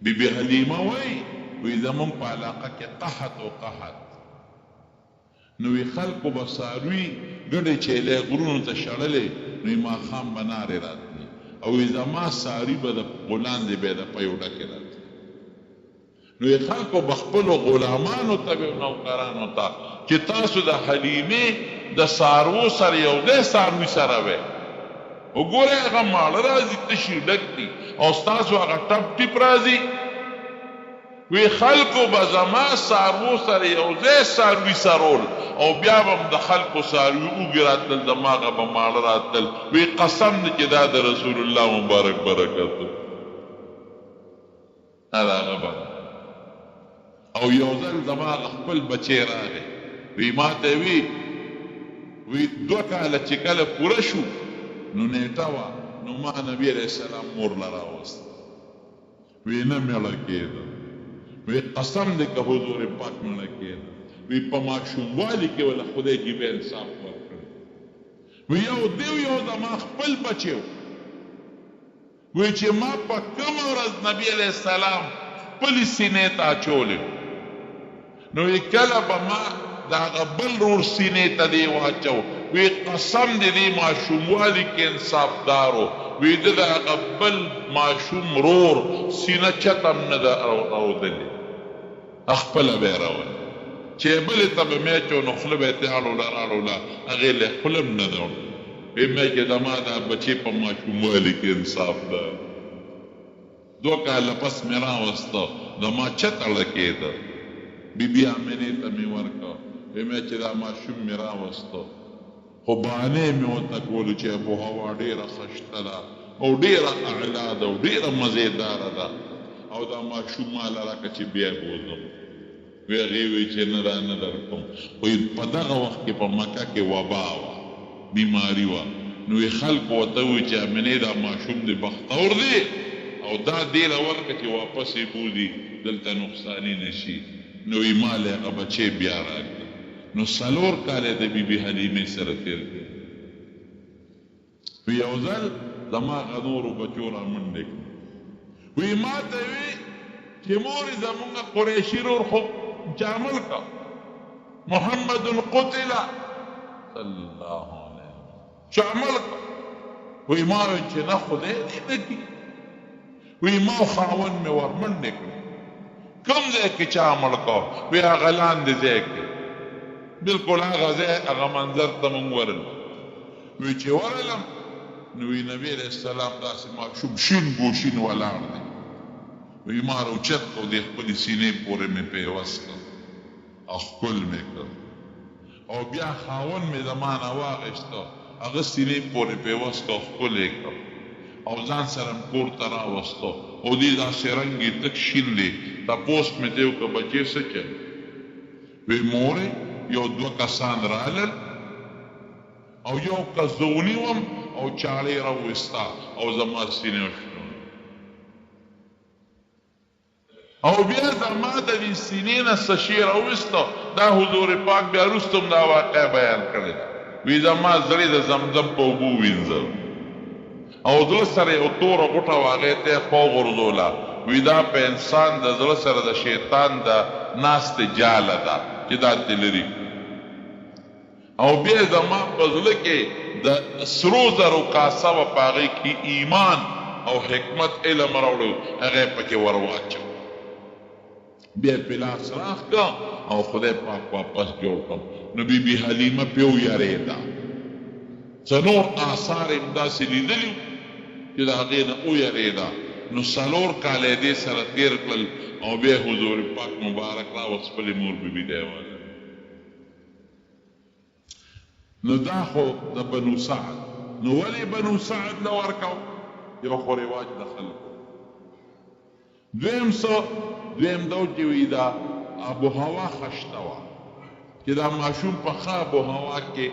بیبي حلیمه وایي زمونږ په علاقه کې قحط او قحط نو وی خلکو به څاروي ګډې چیلې غرونو ته شړلې نو یې ماښام به نارې راتلې او وی زما څاروي به د غولاندې به یې د پیو ډکې راتلې نو یې خلکو به خپلو غلامانو ته به نوکرانو ته چې تاسو د حلیمې د څاروو سره یو ځای څاروي سره وی وګورئ هغه ماړه راځي تشي ډک دي او ستاسو هغه ټپ ټیپ راځي وی خلکو به زما څاروو سره یو ځای څاروي سرول او بیا به د خلکو څاروي اوږې راتلل زما هغه به ماړه راتلل وی قسم دی چې دا د رسول الله مبارک برکت دی دا هغه به او یو ځل زما خپل بچی راغی وی ما ته وی 2 کاله چې کله پوره شو نو نیټه وه نو ما نبي علیه السلام مور له راوست وی نه مېړه کېده وی قسم دی که حضور پاک مړه کېده وی په ماشوموالي کې وله خدای جیبه انصاف ورکړی وی یو دیو یو زما خپل بچی وی چې ما په کومه ورځ نبي علیه السلام خپلې سینې ته اچولې نو وی کله به ما د هغه بل رور سینې ته دې واچو وی قسم دی دې ماشوموالي کې انصافدارو وی د هغه بل ماشوم رور سینه چتم نه ده راودلې خپله به یې راوړه چې بلې ته به مې اچو نو خوله به یې تاړوله راړوله هغې له خوله هم نه ده وی مې چې زما دا بچې په ماشوموالي کې انصاف ده 2 کاله پس مې راوسته زما چته ړکېده بیبي امینې ته مې ورکړه وی مې چې دا ماشوم مې راوسته خو بانې مې ورته کولو چې ابو هوا ډېره خشته ده او ډېره اعلا ده او ډېره مزېداره ده او دا ماشوم ماله راکړه چې بیا یې بوځم وی هغې وی چې نه دا نه درکوم خو په دغه وخت کې په مکه کې وبا وه بیماري وه نو یې خلکو ورته ووایي چې امینې دا ماشوم دې بختور دی او دا دې له ورکړه چې واپس یې بوځي دلته نقصاني نه شي نو یې ما له هغه بچې بیا راکړه نو 4 کاله د بیبي حلیمې سره تېر کړي وی یو ځل زما هغه نورو بچو رامنډې کړي وی ما ته وی چې مورې زمونږ قریشي رور خو جامل کا محمد قتل صلی الله علیه وسلم شامل کا وی ما وی چې نه خدای دې نه کړي. وی ما خاوند مې ورمنډې کړو. کوم ځای کې چا مړ کو؟ وی هغه لاندې ځای کې. بلکل هغه ځای هغه منظر ته مونږ ورغلو. وی چې ورغلم نو وی نبی علیه السلام داسې ماشوم شین ګوشین ولاړ دی. وی ما راوچت کړو، د خپلې سینې پورې مې پیوست کړ او ښکل مې کړ، او بیا خاوند مې زما نه واخیسته، هغه سینې پورې پیوست کړ او ښکل یې کړ، او ځان سره مې کور ته راوسته، او دې داسې رنګ یې تک شین دی. تپوس مې ته وکړه بچې څه کوې؟ وی مورې یو دوه کسان رالل او یو کس زه ونیوم او چاړه یې راوویسته او زما سینې وشلول، او بیا زما د دې سینې نه څه شی راوویسته. دا حضور پاک بیا وروسته هم دا واقعه بیان کړې ده. وی زما زړه د زمزم په اوبو وینځل، او زړه سره یو توره غوټه وه هغې ته یې خوا وغورځوله. وی دا په انسان د زړه سره د شیطان د ناستې جاله ده چې دا دې لرې. او بیا زما په زړه کې د سرو زرو کاسه وه، په هغې کې ایمان او حکمت علم راوړی، هغه یې پکې ور واچو. بیا پې لاس راښکه او خدای پاک واپس جوړ کړم. نو بی بی حلیمه پې ویرېده. څلور آثار یې همداسې لیدلي چې د هغې نه ویرېده. نو 4 کاله یې دې سره تېر کړل، او بیا حضور پاک مبارک راوست خپلې مور بی بي ته یې ورکړل. نو دا خو د بنو سعد. نو ولې بنو سعد له ورکو؟ یو خو رواج د خلکو. دویم څه؟ دویم دا چې وی دا آب و هوا خشته وه، چې دا ماشوم په ښه آب و هوا کې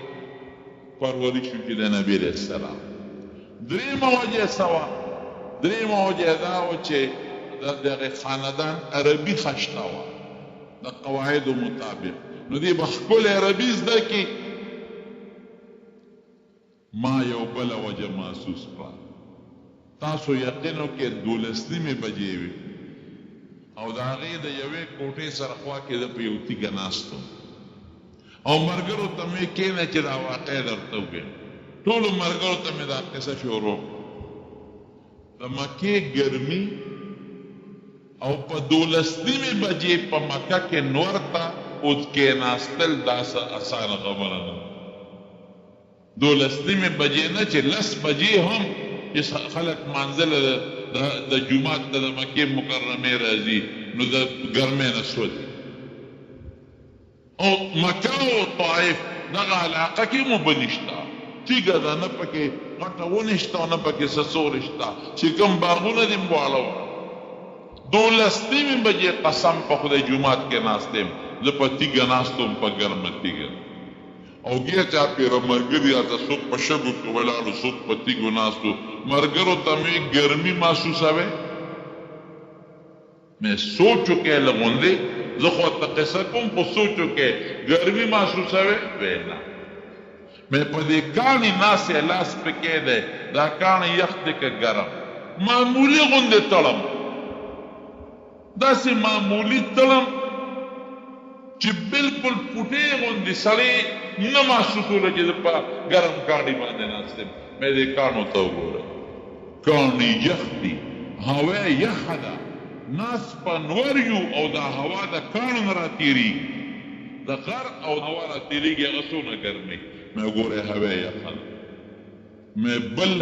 پرورش وکړي د نبي علیه السلام. درېیمه وجه څه وه؟ درېیمه وجه دا وه چې د دغه خاندان عربي خشته وه د قواعدو مطابق. نو دې به ښکلې عربي زده کړي. ما یو بله وجه محسوس کړه. تاسو یقین وکړئ 12 بجې وې او د هغې د یوې کوټې سره خوا کې ده په یو تیږه ناست وم، او ملګرو ته مې کښېنه چې دا واقع درته ووایم. ټولو ملګرو ته مې دا قصه شروع کړه. د مکې ګرمي او په 12 بجې په مکه کې نور ته اوس کېناستل دا څه اسانه خبره نه. 12 بجې نه چې 10 بجې هم چې خلک مانځله د جومات ته د مکې مکرمې راځي، نو د ګرمۍ نه سوځي. او مکه او طائف دغه علاقه کې مو به نشته، تیږه ده، نه پکې غټه ونه شته او نه پکې څه سوری شته، چې کوم باغونه دي مواړه وه. 12 بجې قسم په خدای جومات کې ناست یم، زه په تیږه ناست وم، په ګرمه تیږه، او ګیا چا پیره ملګري راته څوک په شګو کې ولاړو، څوک په تیږو ناست و. ملګرو ته مې ګرمي محسوسوې؟ مې سوچ وکړی لغوندې، زه خو ورته قصه کوم خو سوچ وکړی ګرمي محسوسوې؟ وی نه. مې په دې کاڼي ناست لاس پکې دی، دا کاڼي یخ دی که ګرم؟ معمولي غوندې تړم، داسې معمولي تړم چې بلکل پوټې غوندې سړی نه محسوسوله چې زه په ګرم کاڼي باندې ناست یم. مې دې کاڼو ته وګوره، کاڼي یخ دي، هوا یخه ده، ناس په نور یو او دا هوا د کاڼو نه راتېرېږي، د غر او هوا راتېرېږي، هغه څونه ګرمي. مې وګوره هوا یخه ده. مې بل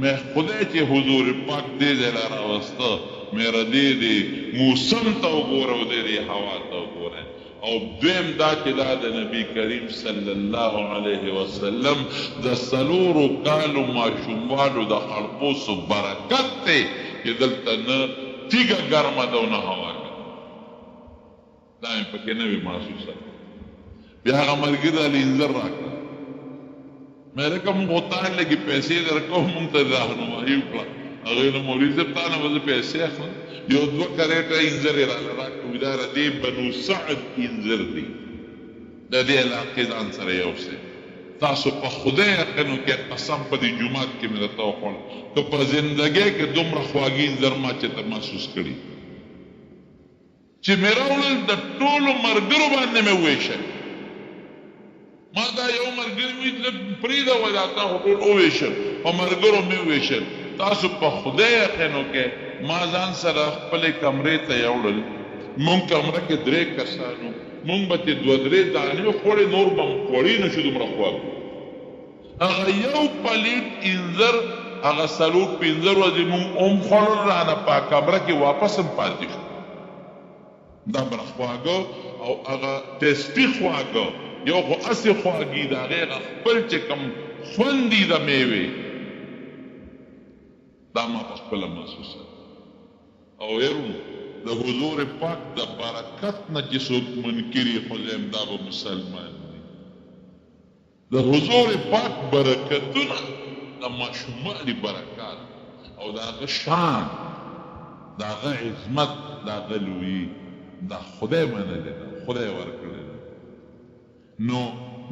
مې خدای چې حضور پاک دې ځای له راوسته، مې ردې دې موسم ته وګوره او دې هوا ته وګوره. او دویم دا چې دا د نبی کریم صلی الله علیه وسلم د 4 کالو ماشوموالو د خړپوسو برکت دی چې دلته نه تیږه ګرمه ده او نه هوا ګرمه. دا مې پکې نه وي محسوسه. بیا هغه ملګري راله انځر راکړه، مې لکه مونږ خو تا لږې پیسې درکوو، مونږ ته راهنمایي وکړه. هغې نه مولوي صاحب تا نه به زه پیسې اخلم، یو 2 کریټه انځر یې راله راکړه. وي دا دې بنو سعد انځر دي، د دې علاقې ځان سره یوسئ. تاسو په خدای یقین وکړئ، قسم په دې جومات کې مې درته وخوړل، که په زندګۍ کې دومره خواږي انځر ما چې ته محسوس کړي چې مې راوړل، د ټولو ملګرو باندې مې وویشل. ما دا یو ملګري وي لږ پرېږده وایي دا تا خو ټول وویشل، په ملګرو مې وویشل تاسو په خدای یقین وکړئ ما ځان سره خپلې کمرې ته یوړل مونږ کمره کې 3 کسانو مونږ به ترې 2-3 دانې خوړې نور به م خوړې نه شو دومره خواږه هغه یو پلیټ انځر هغه 4-5 ورځې مونږ هم خوړل رانه په کمره کې واپس هم پاتې شو دومره خواږه او هغه ټیسټي خواږه یو خو هسې خواږي د هغې هغه خپل چې کوم خوند دي د میوې دا ما په خپله محسوسه او یرونو د حضور پاک د برکت نه چې څوک منکر یې خو زه دا به مسلمان دی د حضور پاک برکتونه د ماشوماني برکات او د هغه شان د هغه عظمت د هغه لویي دا خدای منلی ده خدای ورکړی ده نو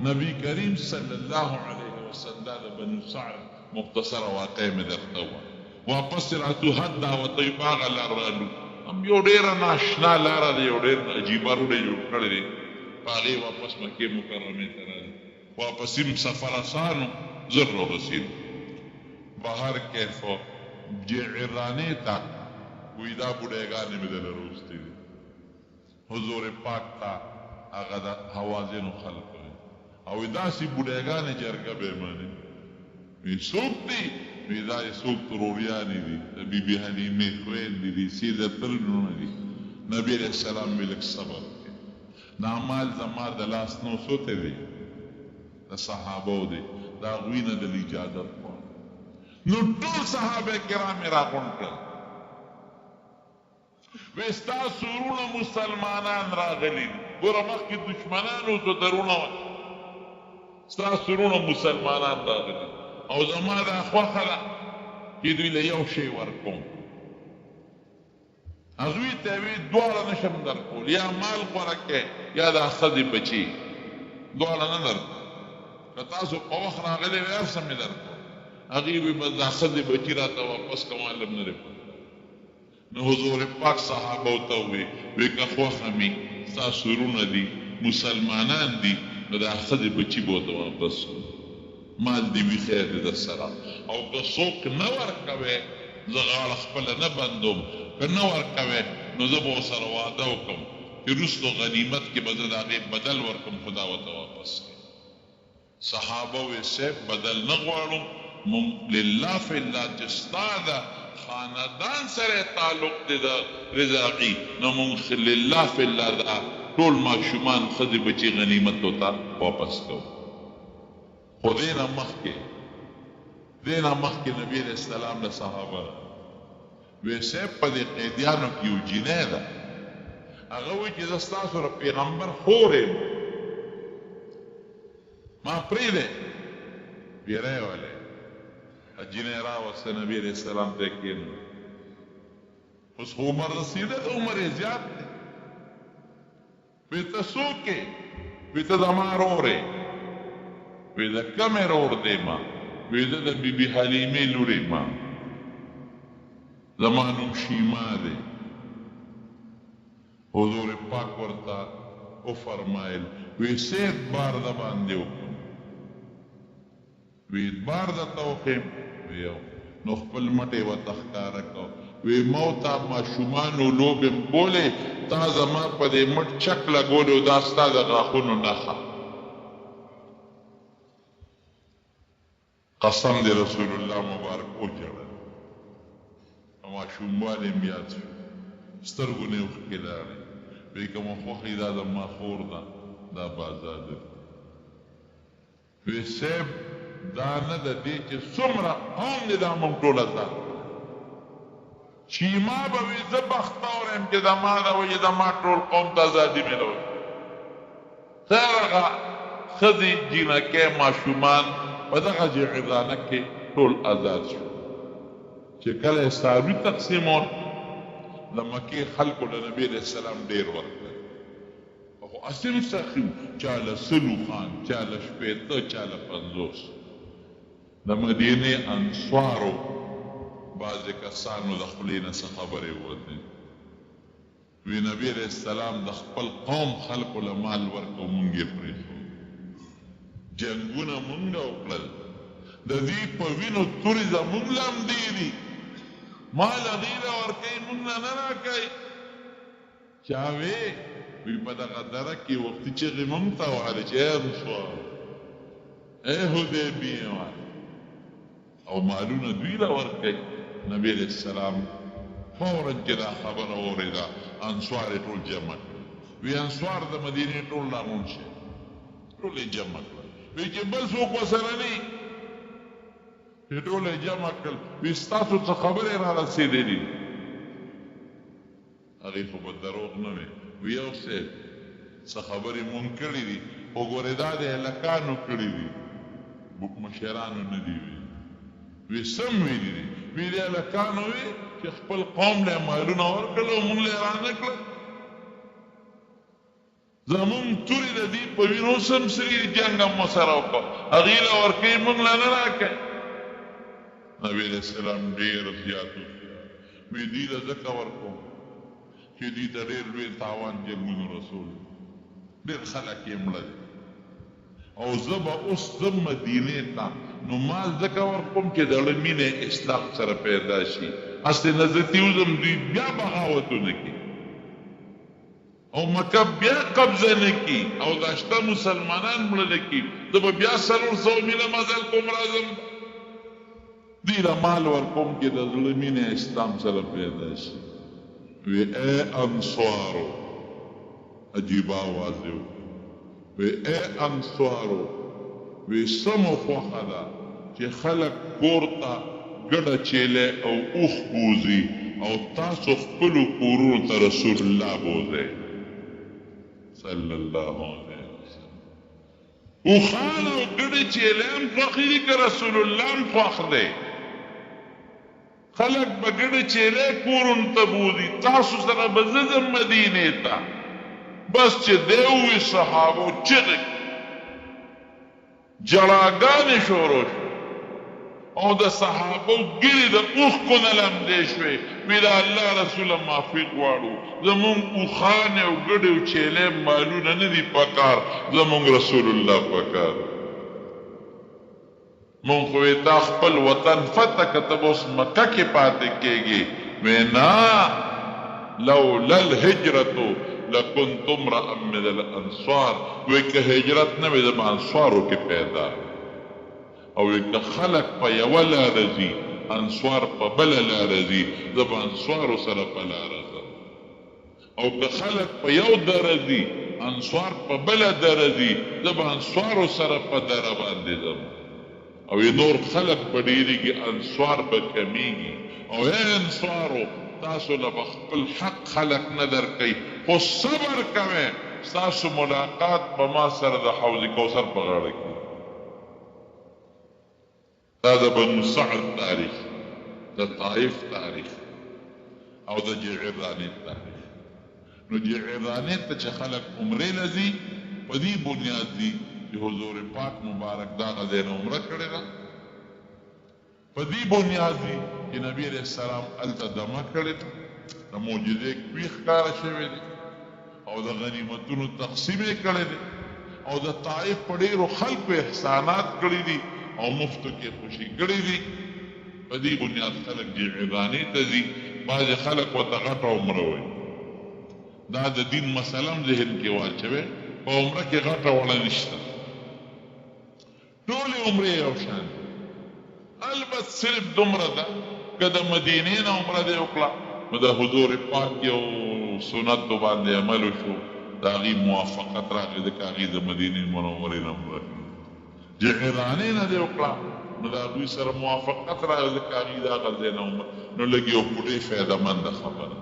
نبی کریم صلی الله علیه وسلم دا د بنو سعد مختصره واقع مې درته ووایه واپس راتو حد دعوت طیبه هغه لار رالو هم یو ډېره ناشنا لاره ده یو ډېر عجیبه روډ یې جوړ کړی دی په هغې واپس مکې مکرمې ته رالي واپس هم سفر اسانو زر رارسېدو بهر کیف جعرانې ته وایي دا بوډیګانې مې دله روستې دي حضور پاک ته هغه د حوازنو خلقو او داسې بوډیګانې جرګه به یې منې وایي څوک دی وی دا یې څوک تروریانې دي د بیبي حلیمې خویندې دي سیده ترنونه دي نبي علیه السلام وی لږ صبر وکړئ دا مال زما د لاس نه وسوتی دی د صحابو دی د هغوی نه د اجازت غواړم نو ټول صحابه کرام یې راغونډ کړل وی ستاسو وروڼه مسلمانان راغلي دي ګوره مخکې دشمنانو ته درونه ستاسو وروڼه مسلمانان راغلي دي او زما دا خوښه ده چې دوی له یو شی ورکوم هغوی ته وی دواړه نشم درکول یا مال غوره کړئ یا دا ښځې بچي دواړه نه درکوم که تاسو په وخت راغلی وی هر څه مې درکوم هغې وی بس دا ښځې بچي راته واپس کوه مال هم نه دی نو حضور پاک صحابو ته وی که خوښه مې ستاسو وروڼه دي مسلمانان دي نو دا ښځې بچي به ورته واپس کړو مال دی وی خیر دی در سره او که څوک نه ورکوې زه غاړه خپله نه بندوم که نه ورکوې نو زه به ورسره واده وکړم چې وروستو غنیمت کې به زه د هغې بدل ورکړم خو دا ورته واپس کړي صحابه وی صاحب بدل نه غواړو مونږ لله فی الله چې ستا د خاندان سره تعلق دی د رضاقي نو مونږ لله فی الله دا ټول ماشومان ښځې بچي غنیمت ورته واپس کوو خو دینا مخکې نبی علیہ السلام له صحابه وی صاحب په دې قیدیانو کې یو جینۍ ده هغه وایي چې زه ستاسو د پیغمبر خور یم ما پرېږدی پیری ولی جینۍ راوسته نبی علیہ السلام ته یې کښېنوي اوس خو عمر رسېده د عمر یې زیات دی وی ته څوک یې وی ته زما رور یې وی د کمې رور دی ما وی زه د بیبي حلیمې لور یم زما نوم شیما دی حضور پاک ورته وفرمایل وی څه اعتبار د باندې وکړم وی اعتبار درته وښیم وی یو نو خپل مټې ورته ښکاره کړه وی ما ته ماشومانو لوبې م کولې تا زما په دې مټ چک لګولې او دا ستا د غاښونو نښه قسم دی رسول الله مبارک وجړل ماشوموالی م یاد شو سترګو نه یې اوښکې لاړې وی که مو خوښې دا زما خور ده دا بازار دی وی صاحب دا نه د دې چې څومره قوم دی دا موږ ټول ازاد شیما به وي زه بختور یم چې زما ده وایي زما ټول قوم ته ازادي میلوي خیر هغه ښځې جینکۍ ماشومان په دغه جعرانه کې ټول آزاد شو چې کله یې څاروي تقسیمول د مکې خلکو له نبي علیه السلام ډېر ورکړل خو اسیم سخي چا له 100 خان چا له 80 چا له 50 د مدینې انصارو بعضې کسانو د خولې نه څه خبرې ووتې وی نبي علیه السلام د خپل قوم خلکو له مال ورکړو مونږ یې پرېښود جنګونه مونږ وکړل د دې په وینو تورې زمونږ لمدې دي مال هغې له ورکوي مونږ نه نه راکوي چا وی په دغه دره کې وختي چغې مونږ ته وهلې چې ای انصار ای حدیبیې والا او مالونه دوی له ورکوي نبي علیه السلام فورا چې دا خبره واورېده انصار یې ټول جمع کړل وی انصار د مدینې ټول رامون شي ټول یې جمع کړل وی چې بل څوک ورسره نه چې ټول یې جمع کړل وی ستاسو څه خبرې را رسېدلې هغې خو به دروغ نه وي وی یو صاحب څه خبرې مونږ کړي دي خو ګورې دا د هلکانو کړي دي مشرانو نه دي وی سم ویلي دي وی د هلکانو وي چې خپل قوم له مالونه ورکړل او مونږ له یې رانه کړل زمونږ تورې د دې په وینو سم سري جنګ هم ورسره وکړو هغې له ورکوي مونږ له نه راکوي نبي علیه السلام ډېر زیات وی دوی له ځکه ورکوم چې دوی ته ډېر لوی تاوان جنګونو رسول ډېر خلک یې مړه دي او زه به اوس ځم مدینې ته نو مال ځکه ورکوم چې د زړه مینه اسلام سره پیدا شي هسې نه زه تېوځم دوی بیا بغاوتونه کړي او مکه بیا قبضه نه کړي او دا شته مسلمانان مړه نه کړي زه به بیا 400 میله مزل کوم راځم دوی له مال ورکوم چې د زړه مینه اسلام سره پیدا شي وی ای انصارو عجیب آواز یې وی ای انصارو وی سمو خوښه ده چې خلک کور ته ګډه چیلې او اوښ بوځي او تاسو خپلو کورونو ته رسول الله بوځئ صلی الله علیه وسلم اوښان او ګډې چیلې هم خوښې دي که رسول الله هم خوښ دی خلق بګړه چیلې کورونو ته بوځي تاسو سره به زه ځم مدینې ته بس چې دی ووایي صحابو چغې جړاګانې شروع شوې او د صحابو ګیرې د اوښکو نه لمدې شوې وی د الله رسوله معافي غواړو زمونږ اوښانې او ګډې او چیلې مالونه نه دي پکار زمونږ رسول الله پکار مونږ خو دا خپل وطن فتح که ته به اوس مکه کې پاتې کېږي وی نه لولا الهجرتو لکنت امرأ من الانصار وی که هجرت نه وی د انصارو کې پیدا او وی که خلق په یوه لاره ځي انصار په بله لاره ځي زه به انصارو سره په لاره ځم او که خلق په یو دره ځي انصار په بله دره ځي زه به انصارو سره په دره باندې ځم او نور خلق په ډېرېږي انصار به کمیږي او ای انصارو تاسو له به خپل حق خلق نه درکوي خو صبر کوئ ستاسو ملاقات به ما سره د حوض کوثر په غاړه کې دا د بنو سعد تاریخ د طائف تاریخ او د جعرانې تاریخ نو جعرانې ته چې خلق عمرې له ځي په دې بنیاد دي چې حضور پاک مبارک دا غځای نه عمره کړې ده په دې بنیاد دي چې نبي علیه السلام هلته دمه کړې ده د معجزې کوي ښکاره شوې دي او د غنیمتونو تقسیم یې کړی دی او د طائف په ډېرو خلکو احسانات کړي دي او مفتو کې خوشي کړي دي په دې بنیاد خلک جعرانې ته ځي بعضې خلک ورته غټه عمره وایي دا د دین مسله هم ذهن کې واچوې په عمره کې غټه وړه نشته ټولې عمرې یو شان البته صرف دومره ده که د مدینې نه عمره دې وکړه نو د حضور پاک یو سنتو باندې عمل وشو د هغې موافقت راغلی ده که هغې د مدینې منورې نه عمره کړي جعرانې نه دې وکړه نو د هغوی سره موافقت راغلی ده که هغې د هغه ځای نه عمره نو لږ یو پوډۍ فایدهمنده خبره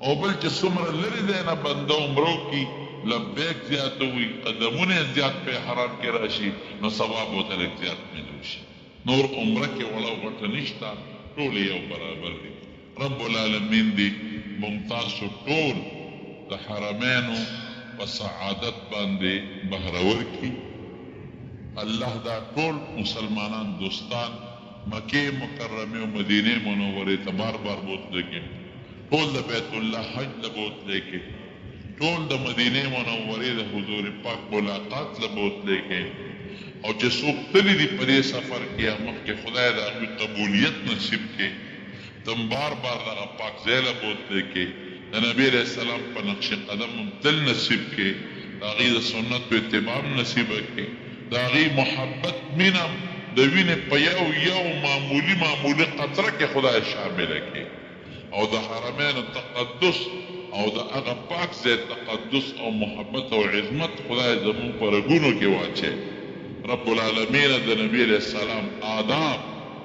او بل چې څومره لرې ځای نه بنده عمره وکړي لبیک زیات وي قدمونه زیات په حرام کې راشي نو ثواب ورته لږ زیات ملو شي نور عمره کې وړه غټه نشته ټول یو برابر دي رب العالمین دې ممتاز شو ټول د حرمینو په سعادت باندې بهرور کړي الله دا ټول مسلمانان دوستان مکې مکرمې او مدینې منورې ته بار بار بوتلی کړي ټول د بیت الله حج له بوتلی کړي ټول د مدینې منورې د حضور پاک ملاقات له بوتلی کړي او چې څوک تللی دي په دې سفر کې مخکې خدای د هغوی قبولیت نصیب کې تم بار بار دغه پاک ځای له بوتلی کې د نبي علیه السلام په نقش قدم هم تل نصیب کې د هغې د سنتو اتباع هم نصیبه کې د هغې محبت مینه د وینې په یو معمولي قطره کې خدای شامله کې او د حرمینو تقدس او د هغه پاک ځای تقدس او محبت او عظمت خدای زمون په رګونو کې واچي رب العالمین د نبی علیہ السلام آداب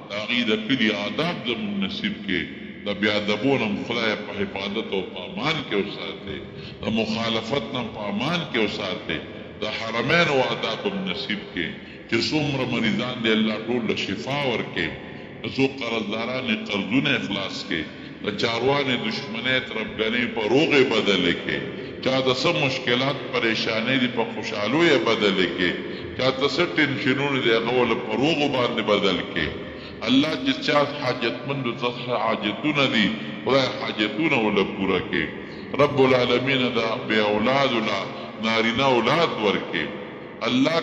د هغې د کلي آداب زمون نصیب کې د بې ادبونو هم خدای په حفاظت او په امان کې وساتي د مخالفت نه په امان کې وساتي د حرمینو آداب هم نصیب کې چې څومره مریضان دی الله ټول له شفا ورکړي د څو قرضداران یې قرضونه اخلاص کړي د چاروانې دشمنۍ طرفګنۍ په روغې بدلې کړي چا د څه مشکلات پریشانۍ دي په خوشحالو یې بدلې کړي چا ته څه ټینشنونه دي هغه له په روغو باندې بدل کړي الله چې چا حاجتمندو څخه حاجتونه دي خدای حاجتونه ورله پوره کړي رب العالمین د بې اولادو له نارینه اولاد ورکړي الله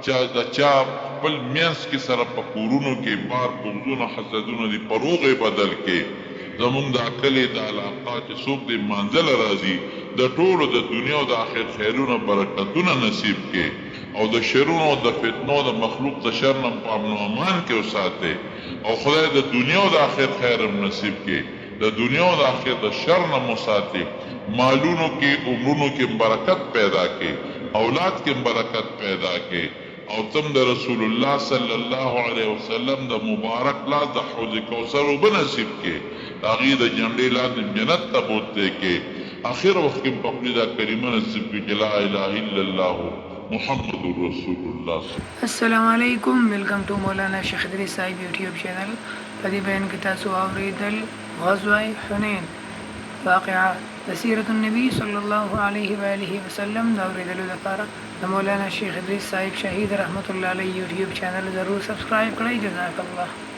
که د چا خپل میانس کې سره په کورونو کې بار بغضونه حسدونه دي په روغې بدل کې زمونږ د کلي د علاقه چې څوک د منزله راځي د ټولو د دنیا او د آخرت خیرونه برکتونه نصیب کې او د شرونو او د فتنو د مخلوق د شر نه په امن و امان کې وساتي او خدای د دنیا او د آخرت خیر هم نصیب کې د دنیا او د آخرت د شر نه مساتي مالونو کې عمرونو کې برکت پیدا کې اولاد کې برکت پیدا کې او تم د رسول الله صلی الله علیه وسلم د مبارک لاس د حوض کوثر وبنصیب کې هغې د جنډې لاندې جنت ته بوتلی کې آخر وخت کې په خپلې دا کلمه نصیب کړي چې لا اله الا الله محمد رسول الله. السلام علیکم، ویلکم ټو مولانا شیخ ادریس صاحب یوټیوب چینل. په دې بیان کې تاسو اورېدل غزوه حنین واقعه د سیرت النبی صلی الله علیه و آله وسلم د اورېدلو لپاره د مولانا شیخ ادریس صاحب شهید رحمت الله علیه یوټیوب چینل ضرور سبسکرایب کړئ. جزاک الله.